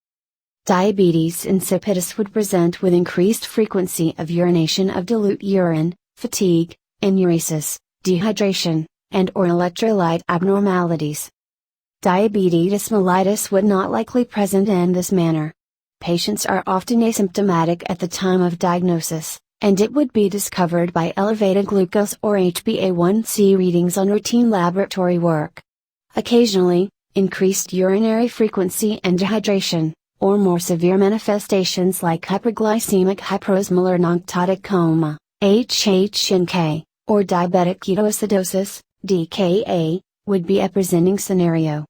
Diabetes insipidus would present with increased frequency of urination of dilute urine, fatigue, enuresis, dehydration, and or electrolyte abnormalities. Diabetes mellitus would not likely present in this manner. Patients are often asymptomatic at the time of diagnosis, and it would be discovered by elevated glucose or HbA1c readings on routine laboratory work. Occasionally, increased urinary frequency and dehydration, or more severe manifestations like hyperglycemic hyperosmolar or noctutic coma, HHNK, or diabetic ketoacidosis, DKA, would be a presenting scenario.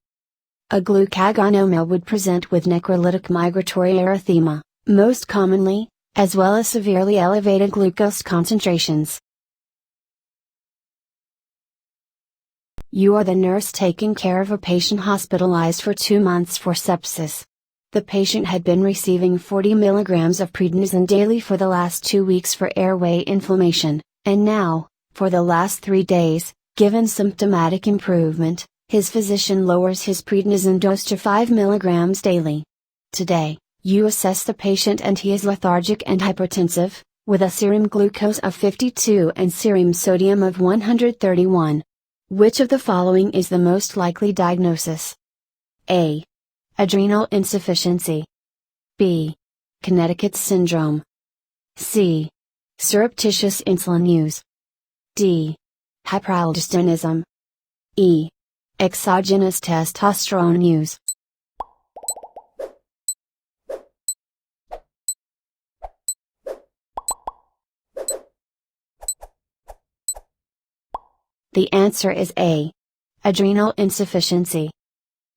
A glucagonoma would present with necrolytic migratory erythema, most commonly, as well as severely elevated glucose concentrations. You are the nurse taking care of a patient hospitalized for 2 months for sepsis. The patient had been receiving 40 mg of prednisone daily for the last 2 weeks for airway inflammation, and now, for the last 3 days, given symptomatic improvement, his physician lowers his prednisone dose to 5 mg daily. Today, you assess the patient and he is lethargic and hypertensive, with a serum glucose of 52 and serum sodium of 131. Which of the following is the most likely diagnosis? A. Adrenal insufficiency. B. Connecticut syndrome. C. Surreptitious insulin use. D. Hyperaldosteronism. E. Exogenous testosterone use. The answer is A. Adrenal insufficiency.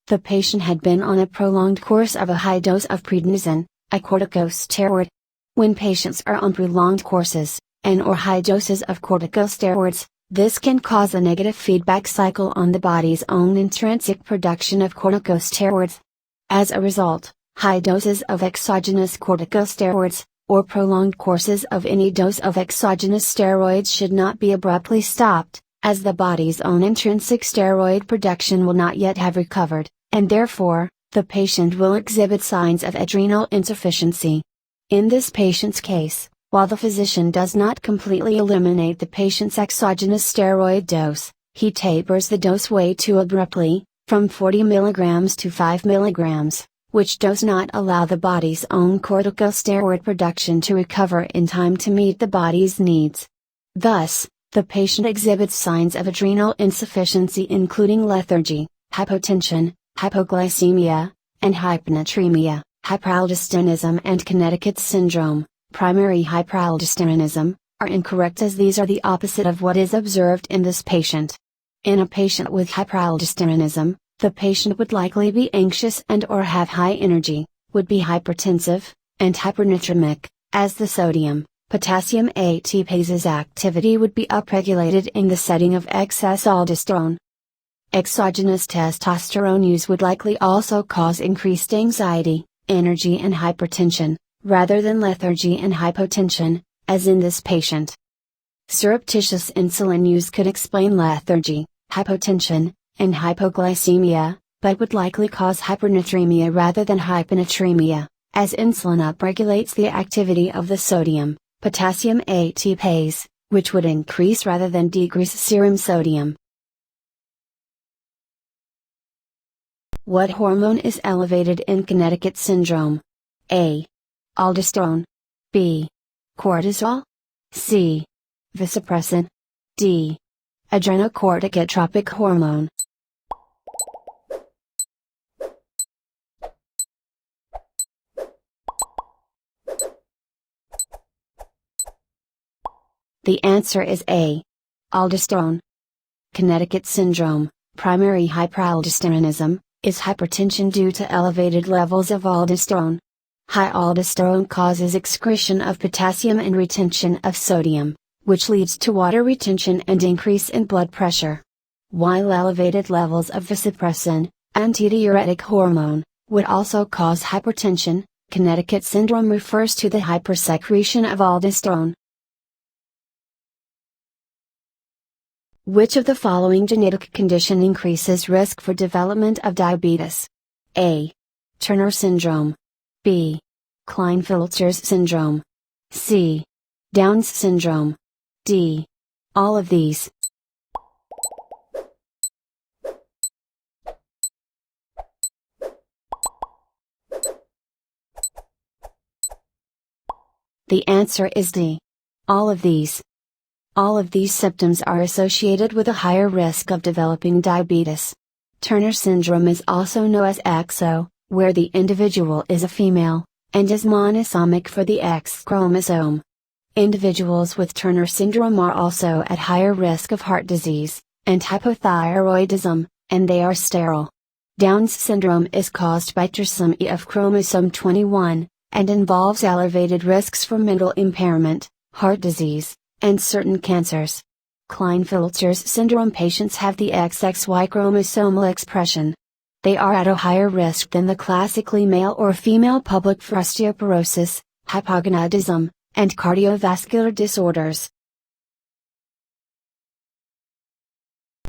The patient had been on a prolonged course of a high dose of prednisone, a corticosteroid. When patients are on prolonged courses, and/or high doses of corticosteroids, this can cause a negative feedback cycle on the body's own intrinsic production of corticosteroids. As a result, high doses of exogenous corticosteroids, or prolonged courses of any dose of exogenous steroids should not be abruptly stopped, as the body's own intrinsic steroid production will not yet have recovered, and therefore, the patient will exhibit signs of adrenal insufficiency. In this patient's case, while the physician does not completely eliminate the patient's exogenous steroid dose, he tapers the dose way too abruptly, from 40 mg to 5 mg, which does not allow the body's own corticosteroid production to recover in time to meet the body's needs. Thus, the patient exhibits signs of adrenal insufficiency including lethargy, hypotension, hypoglycemia, and hyponatremia, hyperaldosteronism and Connecticut syndrome. Primary hyperaldosteronism, are incorrect as these are the opposite of what is observed in this patient. In a patient with hyperaldosteronism, the patient would likely be anxious and/or have high energy, would be hypertensive, and hypernatremic, as the sodium, potassium ATPase's activity would be upregulated in the setting of excess aldosterone. Exogenous testosterone use would likely also cause increased anxiety, energy and hypertension, rather than lethargy and hypotension, as in this patient. Surreptitious insulin use could explain lethargy, hypotension, and hypoglycemia, but would likely cause hypernatremia rather than hyponatremia, as insulin upregulates the activity of the sodium, potassium ATPase, which would increase rather than decrease serum sodium. What hormone is elevated in Connecticut syndrome? A. Aldosterone. B. Cortisol. C. Vasopressin. D. Adrenocorticotropic hormone. The answer is A. Aldosterone. Connecticut syndrome, primary hyperaldosteronism, is hypertension due to elevated levels of aldosterone. High aldosterone causes excretion of potassium and retention of sodium, which leads to water retention and increase in blood pressure. While elevated levels of vasopressin, antidiuretic hormone, would also cause hypertension, Connecticut syndrome refers to the hypersecretion of aldosterone. Which of the following genetic condition increases risk for development of diabetes? A. Turner syndrome. B. Klinefelter's syndrome. C. Down's syndrome. D. All of these. The answer is D. All of these. All of these symptoms are associated with a higher risk of developing diabetes. Turner syndrome is also known as XO, where the individual is a female, and is monosomic for the X chromosome. Individuals with Turner syndrome are also at higher risk of heart disease, and hypothyroidism, and they are sterile. Down's syndrome is caused by trisomy of chromosome 21, and involves elevated risks for mental impairment, heart disease, and certain cancers. Klinefelter's syndrome patients have the XXY chromosomal expression. They are at a higher risk than the classically male or female public for osteoporosis, hypogonadism, and cardiovascular disorders.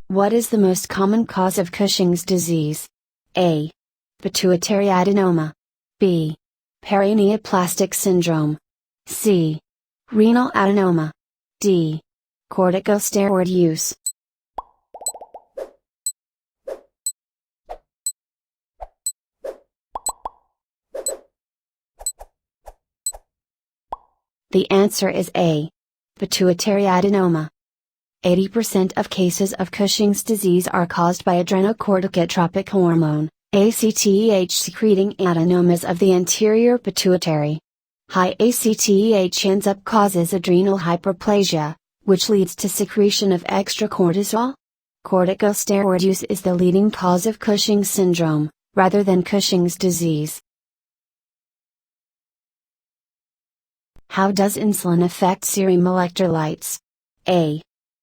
What is the most common cause of Cushing's disease? A. Pituitary adenoma. B. Paraneoplastic syndrome. C. Renal adenoma. D. Corticosteroid use. The answer is A. Pituitary adenoma. 80% of cases of Cushing's disease are caused by adrenocorticotropic hormone, ACTH secreting adenomas of the anterior pituitary. High ACTH ends up causes adrenal hyperplasia, which leads to secretion of extra cortisol. Corticosteroid use is the leading cause of Cushing's syndrome, rather than Cushing's disease. How does insulin affect serum electrolytes? A.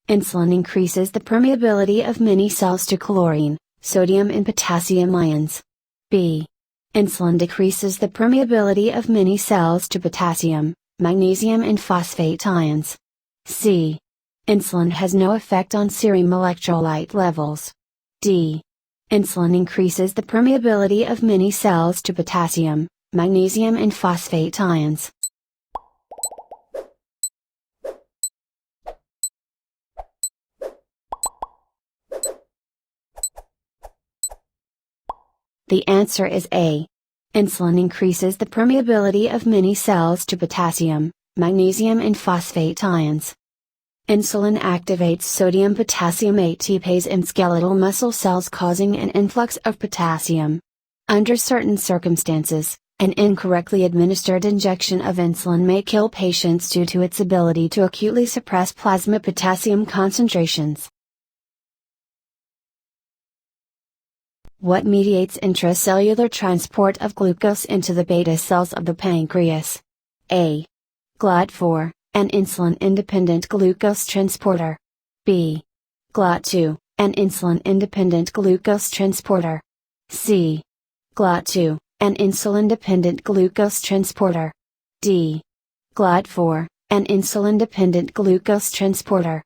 Insulin increases the permeability of many cells to chlorine, sodium and potassium ions. B. Insulin decreases the permeability of many cells to potassium, magnesium and phosphate ions. C. Insulin has no effect on serum electrolyte levels. D. Insulin increases the permeability of many cells to potassium, magnesium and phosphate ions. The answer is A. Insulin increases the permeability of many cells to potassium, magnesium and phosphate ions. Insulin activates sodium-potassium ATPase in skeletal muscle cells, causing an influx of potassium. Under certain circumstances, an incorrectly administered injection of insulin may kill patients due to its ability to acutely suppress plasma potassium concentrations. What mediates intracellular transport of glucose into the beta cells of the pancreas? A. GLUT4, an insulin-independent glucose transporter. B. GLUT2, an insulin-independent glucose transporter. C. GLUT2, an insulin-dependent glucose transporter. D. GLUT4, an insulin-dependent glucose transporter.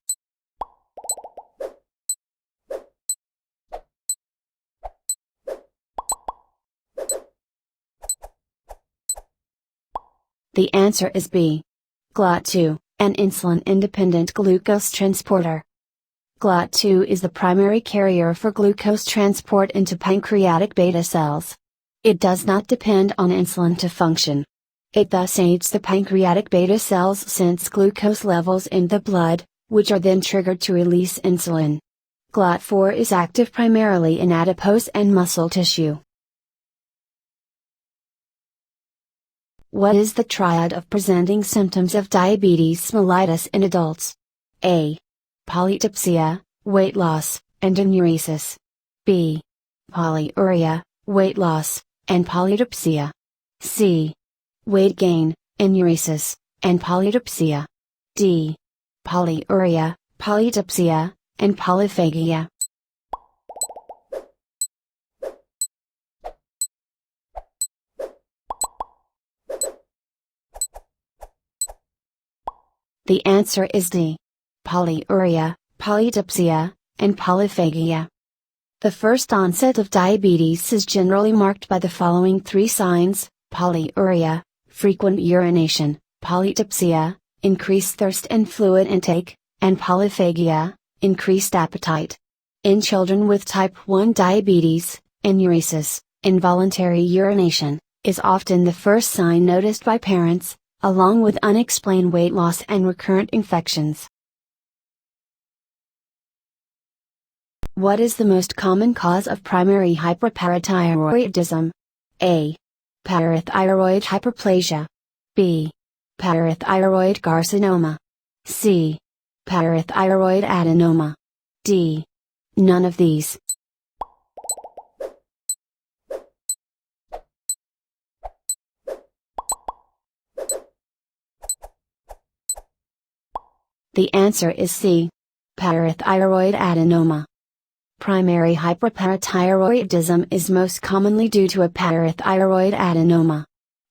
The answer is B. GLUT2, an insulin-independent glucose transporter. GLUT2 is the primary carrier for glucose transport into pancreatic beta cells. It does not depend on insulin to function. It thus aids the pancreatic beta cells sense glucose levels in the blood, which are then triggered to release insulin. GLUT4 is active primarily in adipose and muscle tissue. What is the triad of presenting symptoms of diabetes mellitus in adults? A. Polydipsia, weight loss, and enuresis. B. Polyuria, weight loss, and polydipsia. C. Weight gain, enuresis, and polydipsia. D. Polyuria, polydipsia, and polyphagia. The answer is D. Polyuria, polydipsia, and polyphagia. The first onset of diabetes is generally marked by the following three signs: polyuria, frequent urination; polydipsia, increased thirst and fluid intake; and polyphagia, increased appetite. In children with type 1 diabetes, enuresis, involuntary urination, is often the first sign noticed by parents, along with unexplained weight loss and recurrent infections. What is the most common cause of primary hyperparathyroidism? A. Parathyroid hyperplasia. B. Parathyroid carcinoma. C. Parathyroid adenoma. D. None of these. The answer is C. Parathyroid adenoma. Primary hyperparathyroidism is most commonly due to a parathyroid adenoma.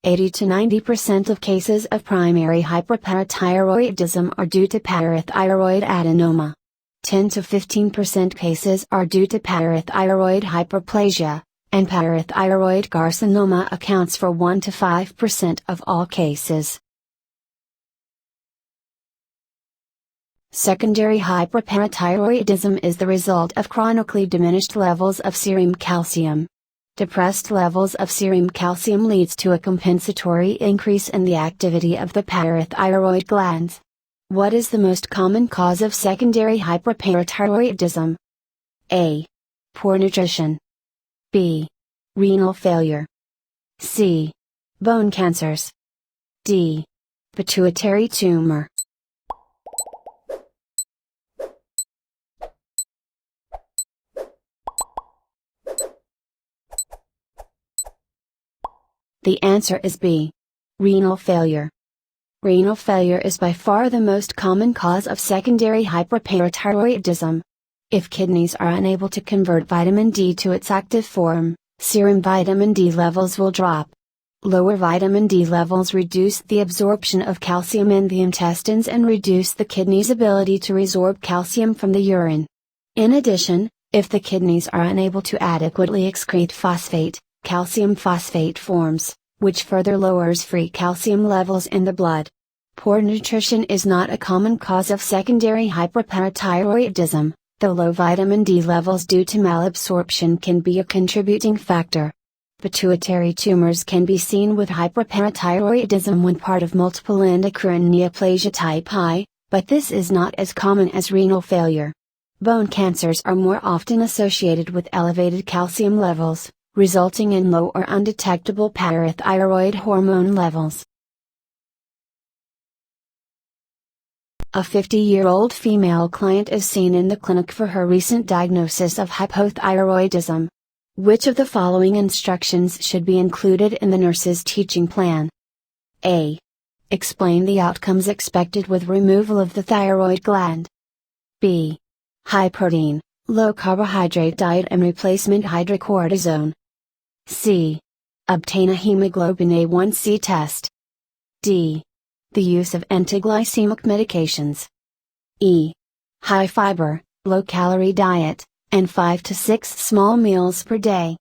80 to 90% of cases of primary hyperparathyroidism are due to parathyroid adenoma. 10 to 15% cases are due to parathyroid hyperplasia, and parathyroid carcinoma accounts for 1 to 5% of all cases. Secondary hyperparathyroidism is the result of chronically diminished levels of serum calcium. Depressed levels of serum calcium leads to a compensatory increase in the activity of the parathyroid glands. What is the most common cause of secondary hyperparathyroidism? A. Poor nutrition. B. Renal failure. C. Bone cancers. D. Pituitary tumor. The answer is B. Renal failure. Renal failure is by far the most common cause of secondary hyperparathyroidism. If kidneys are unable to convert vitamin D to its active form, serum vitamin D levels will drop. Lower vitamin D levels reduce the absorption of calcium in the intestines and reduce the kidney's ability to resorb calcium from the urine. In addition, if the kidneys are unable to adequately excrete phosphate, calcium phosphate forms, which further lowers free calcium levels in the blood. Poor nutrition is not a common cause of secondary hyperparathyroidism, though low vitamin D levels due to malabsorption can be a contributing factor. Pituitary tumors can be seen with hyperparathyroidism when part of multiple endocrine neoplasia type I, but this is not as common as renal failure. Bone cancers are more often associated with elevated calcium levels, resulting in low or undetectable parathyroid hormone levels. A 50-year-old female client is seen in the clinic for her recent diagnosis of hypothyroidism. Which of the following instructions should be included in the nurse's teaching plan? A. Explain the outcomes expected with removal of the thyroid gland. B. High protein, low carbohydrate diet and replacement hydrocortisone. C. Obtain a hemoglobin A1C test. D. The use of antiglycemic medications. E. High fiber, low calorie diet, and 5 to 6 small meals per day.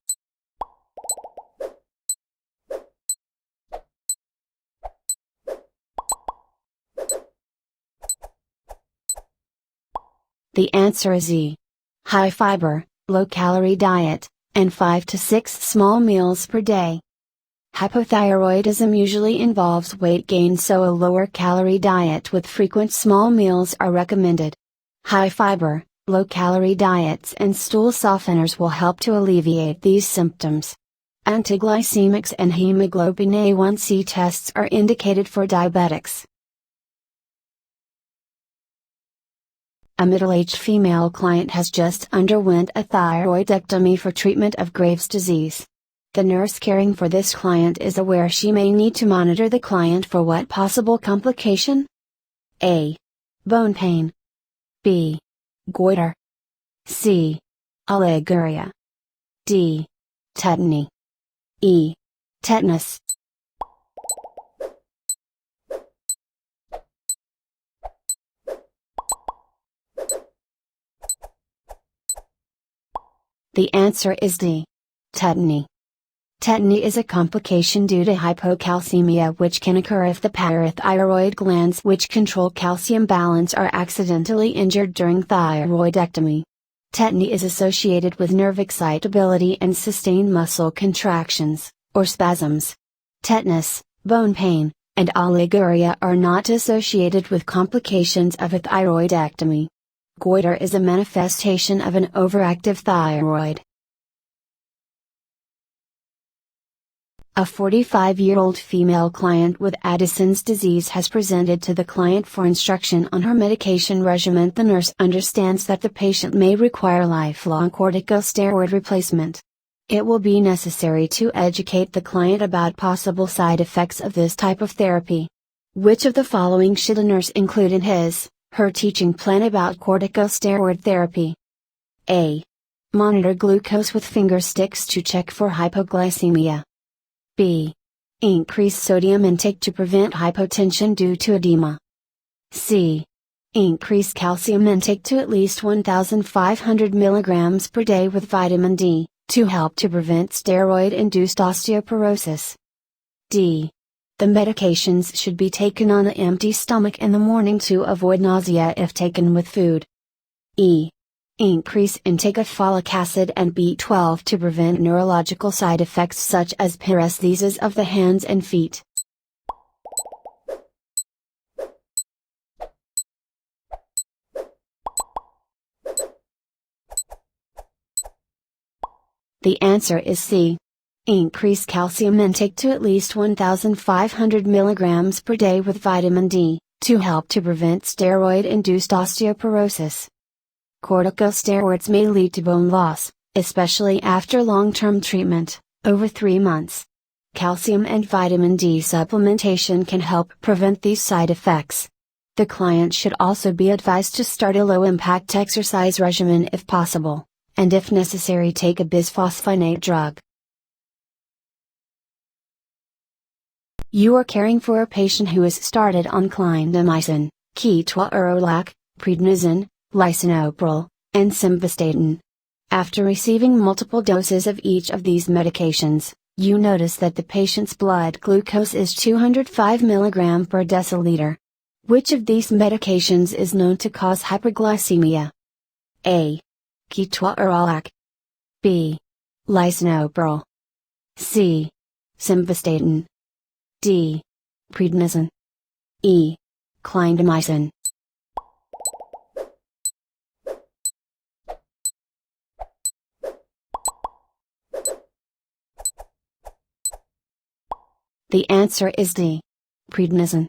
The answer is E. High fiber, low calorie diet, and 5 to 6 small meals per day. Hypothyroidism usually involves weight gain, so a lower calorie diet with frequent small meals are recommended. High fiber, low calorie diets and stool softeners will help to alleviate these symptoms. Antiglycemics and hemoglobin A1C tests are indicated for diabetics. A middle-aged female client has just underwent a thyroidectomy for treatment of Graves' disease. The nurse caring for this client is aware she may need to monitor the client for what possible complication? A. Bone pain. B. Goiter. C. Oliguria. D. Tetany. E. Tetanus. The answer is D. Tetany. Tetany is a complication due to hypocalcemia which can occur if the parathyroid glands which control calcium balance are accidentally injured during thyroidectomy. Tetany is associated with nerve excitability and sustained muscle contractions, or spasms. Tetanus, bone pain, and oliguria are not associated with complications of a thyroidectomy. Goiter is a manifestation of an overactive thyroid. A 45-year-old female client with Addison's disease has presented to the client for instruction on her medication regimen. The nurse understands that the patient may require lifelong corticosteroid replacement. It will be necessary to educate the client about possible side effects of this type of therapy. Which of the following should a nurse include in her teaching plan about corticosteroid therapy? A. Monitor glucose with finger sticks to check for hypoglycemia. B. Increase sodium intake to prevent hypotension due to edema. C. Increase calcium intake to at least 1,500 mg per day with vitamin D, to help to prevent steroid-induced osteoporosis. D. The medications should be taken on an empty stomach in the morning to avoid nausea if taken with food. E. Increase intake of folic acid and B12 to prevent neurological side effects such as paresthesias of the hands and feet. The answer is C. Increase calcium intake to at least 1,500 mg per day with vitamin D, to help to prevent steroid-induced osteoporosis. Corticosteroids may lead to bone loss, especially after long-term treatment, over 3 months. Calcium and vitamin D supplementation can help prevent these side effects. The client should also be advised to start a low-impact exercise regimen if possible, and if necessary take a bisphosphonate drug. You are caring for a patient who is started on clindamycin, ketorolac, prednisone, lisinopril, and simvastatin. After receiving multiple doses of each of these medications, you notice that the patient's blood glucose is 205 mg per deciliter. Which of these medications is known to cause hyperglycemia? A. Ketorolac. B. Lisinopril. C. Simvastatin. D. Prednisone. E. Clindamycin. The answer is D. Prednisone.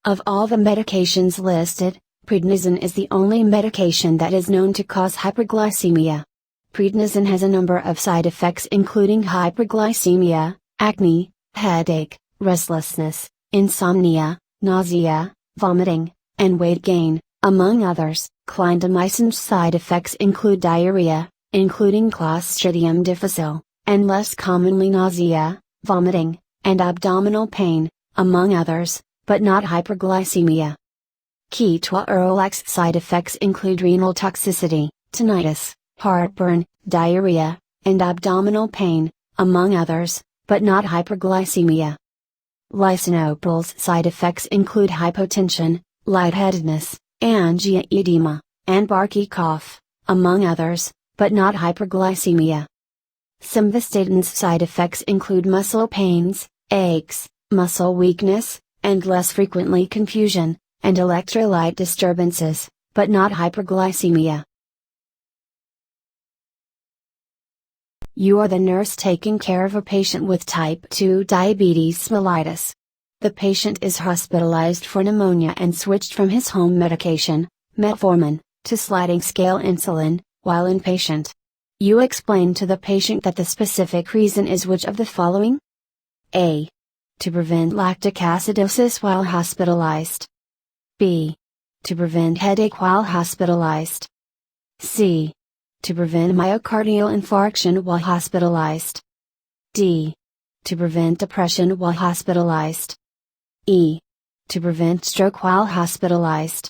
Of all the medications listed, prednisone is the only medication that is known to cause hyperglycemia. Prednisone has a number of side effects including hyperglycemia, acne, headache, restlessness, insomnia, nausea, vomiting, and weight gain, among others. Clindamycin's side effects include diarrhea, including Clostridium difficile, and less commonly nausea, vomiting, and abdominal pain, among others, but not hyperglycemia. Ketorolac's side effects include renal toxicity, tinnitus, heartburn, diarrhea, and abdominal pain, among others, but not hyperglycemia. Lisinopril's side effects include hypotension, lightheadedness, angioedema, and barky cough, among others, but not hyperglycemia. Simvastatin's side effects include muscle pains, aches, muscle weakness, and less frequently confusion, and electrolyte disturbances, but not hyperglycemia. You are the nurse taking care of a patient with type 2 diabetes mellitus. The patient is hospitalized for pneumonia and switched from his home medication, metformin, to sliding scale insulin, while inpatient. You explain to the patient that the specific reason is which of the following? A. To prevent lactic acidosis while hospitalized. B. To prevent headache while hospitalized. C. To prevent myocardial infarction while hospitalized. D. To prevent depression while hospitalized. E. To prevent stroke while hospitalized.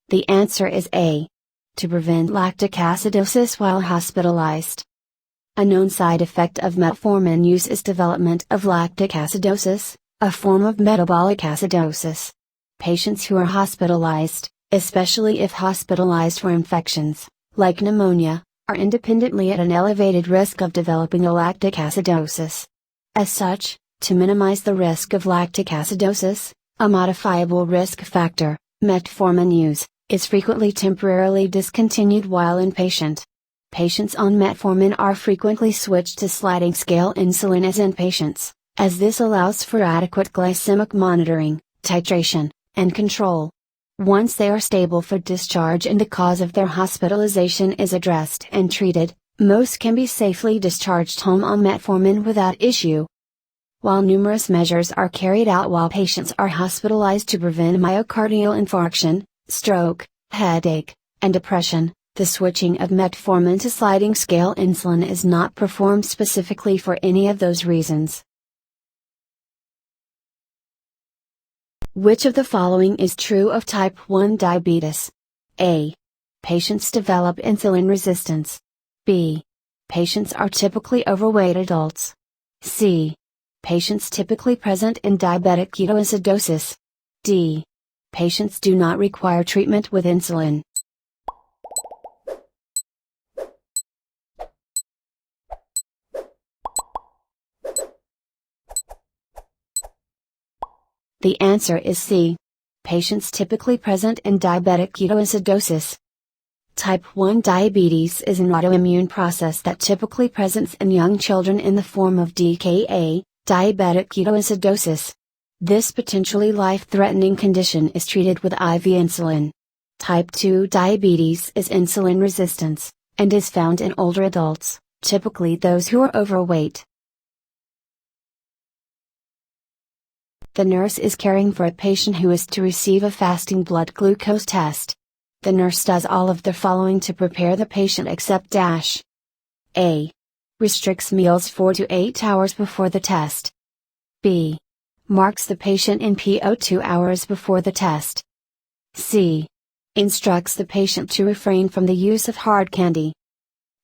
The answer is A. To prevent lactic acidosis while hospitalized. A known side effect of metformin use is development of lactic acidosis, a form of metabolic acidosis. Patients who are hospitalized, especially if hospitalized for infections, like pneumonia, are independently at an elevated risk of developing a lactic acidosis. As such, to minimize the risk of lactic acidosis, a modifiable risk factor, metformin use, is frequently temporarily discontinued while inpatient. Patients on metformin are frequently switched to sliding scale insulin as inpatients, as this allows for adequate glycemic monitoring, titration, and control. Once they are stable for discharge and the cause of their hospitalization is addressed and treated, most can be safely discharged home on metformin without issue. While numerous measures are carried out while patients are hospitalized to prevent myocardial infarction, stroke, headache, and depression, the switching of metformin to sliding scale insulin is not performed specifically for any of those reasons. Which of the following is true of type 1 diabetes? A. Patients develop insulin resistance. B. Patients are typically overweight adults. C. Patients typically present in diabetic ketoacidosis. D. Patients do not require treatment with insulin. The answer is C. Patients typically present in diabetic ketoacidosis. Type 1 diabetes is an autoimmune process that typically presents in young children in the form of DKA, diabetic ketoacidosis. This potentially life-threatening condition is treated with IV insulin. Type 2 diabetes is insulin resistance, and is found in older adults, typically those who are overweight. The nurse is caring for a patient who is to receive a fasting blood glucose test. The nurse does all of the following to prepare the patient except dash. A. Restricts meals 4 to 8 hours before the test. B. Marks the patient in PO 2 hours before the test. C. Instructs the patient to refrain from the use of hard candy.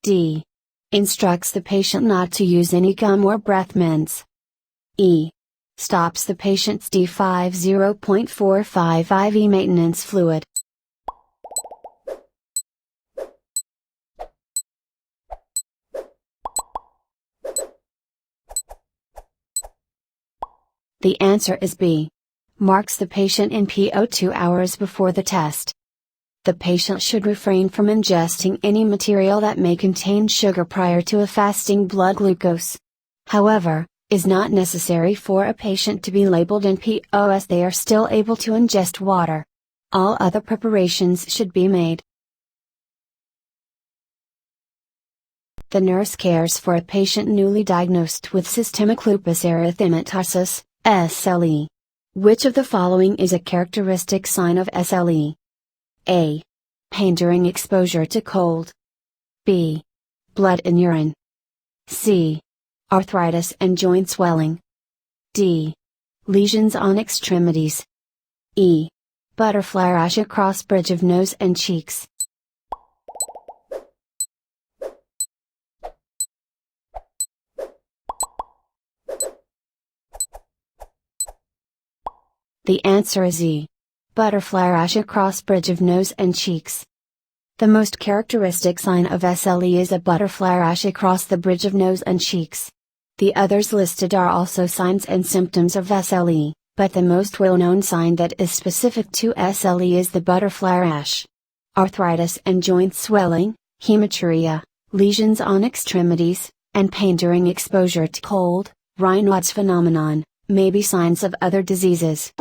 D. Instructs the patient not to use any gum or breath mints. E. Stops the patient's D5 0.45 IV maintenance fluid. The answer is B. Marks the patient in PO 2 hours before the test. The patient should refrain from ingesting any material that may contain sugar prior to a fasting blood glucose. However, is not necessary for a patient to be labeled in PO as they are still able to ingest water. All other preparations should be made. The nurse cares for a patient newly diagnosed with systemic lupus erythematosus, SLE. Which of the following is a characteristic sign of SLE? A. Pain during exposure to cold. B. Blood in urine. C. Arthritis and joint swelling. D. Lesions on extremities. E. Butterfly rash across bridge of nose and cheeks. The answer is E. Butterfly rash across bridge of nose and cheeks. The most characteristic sign of SLE is a butterfly rash across the bridge of nose and cheeks. The others listed are also signs and symptoms of SLE, but the most well-known sign that is specific to SLE is the butterfly rash. Arthritis and joint swelling, hematuria, lesions on extremities, and pain during exposure to cold, Raynaud's phenomenon, may be signs of other diseases.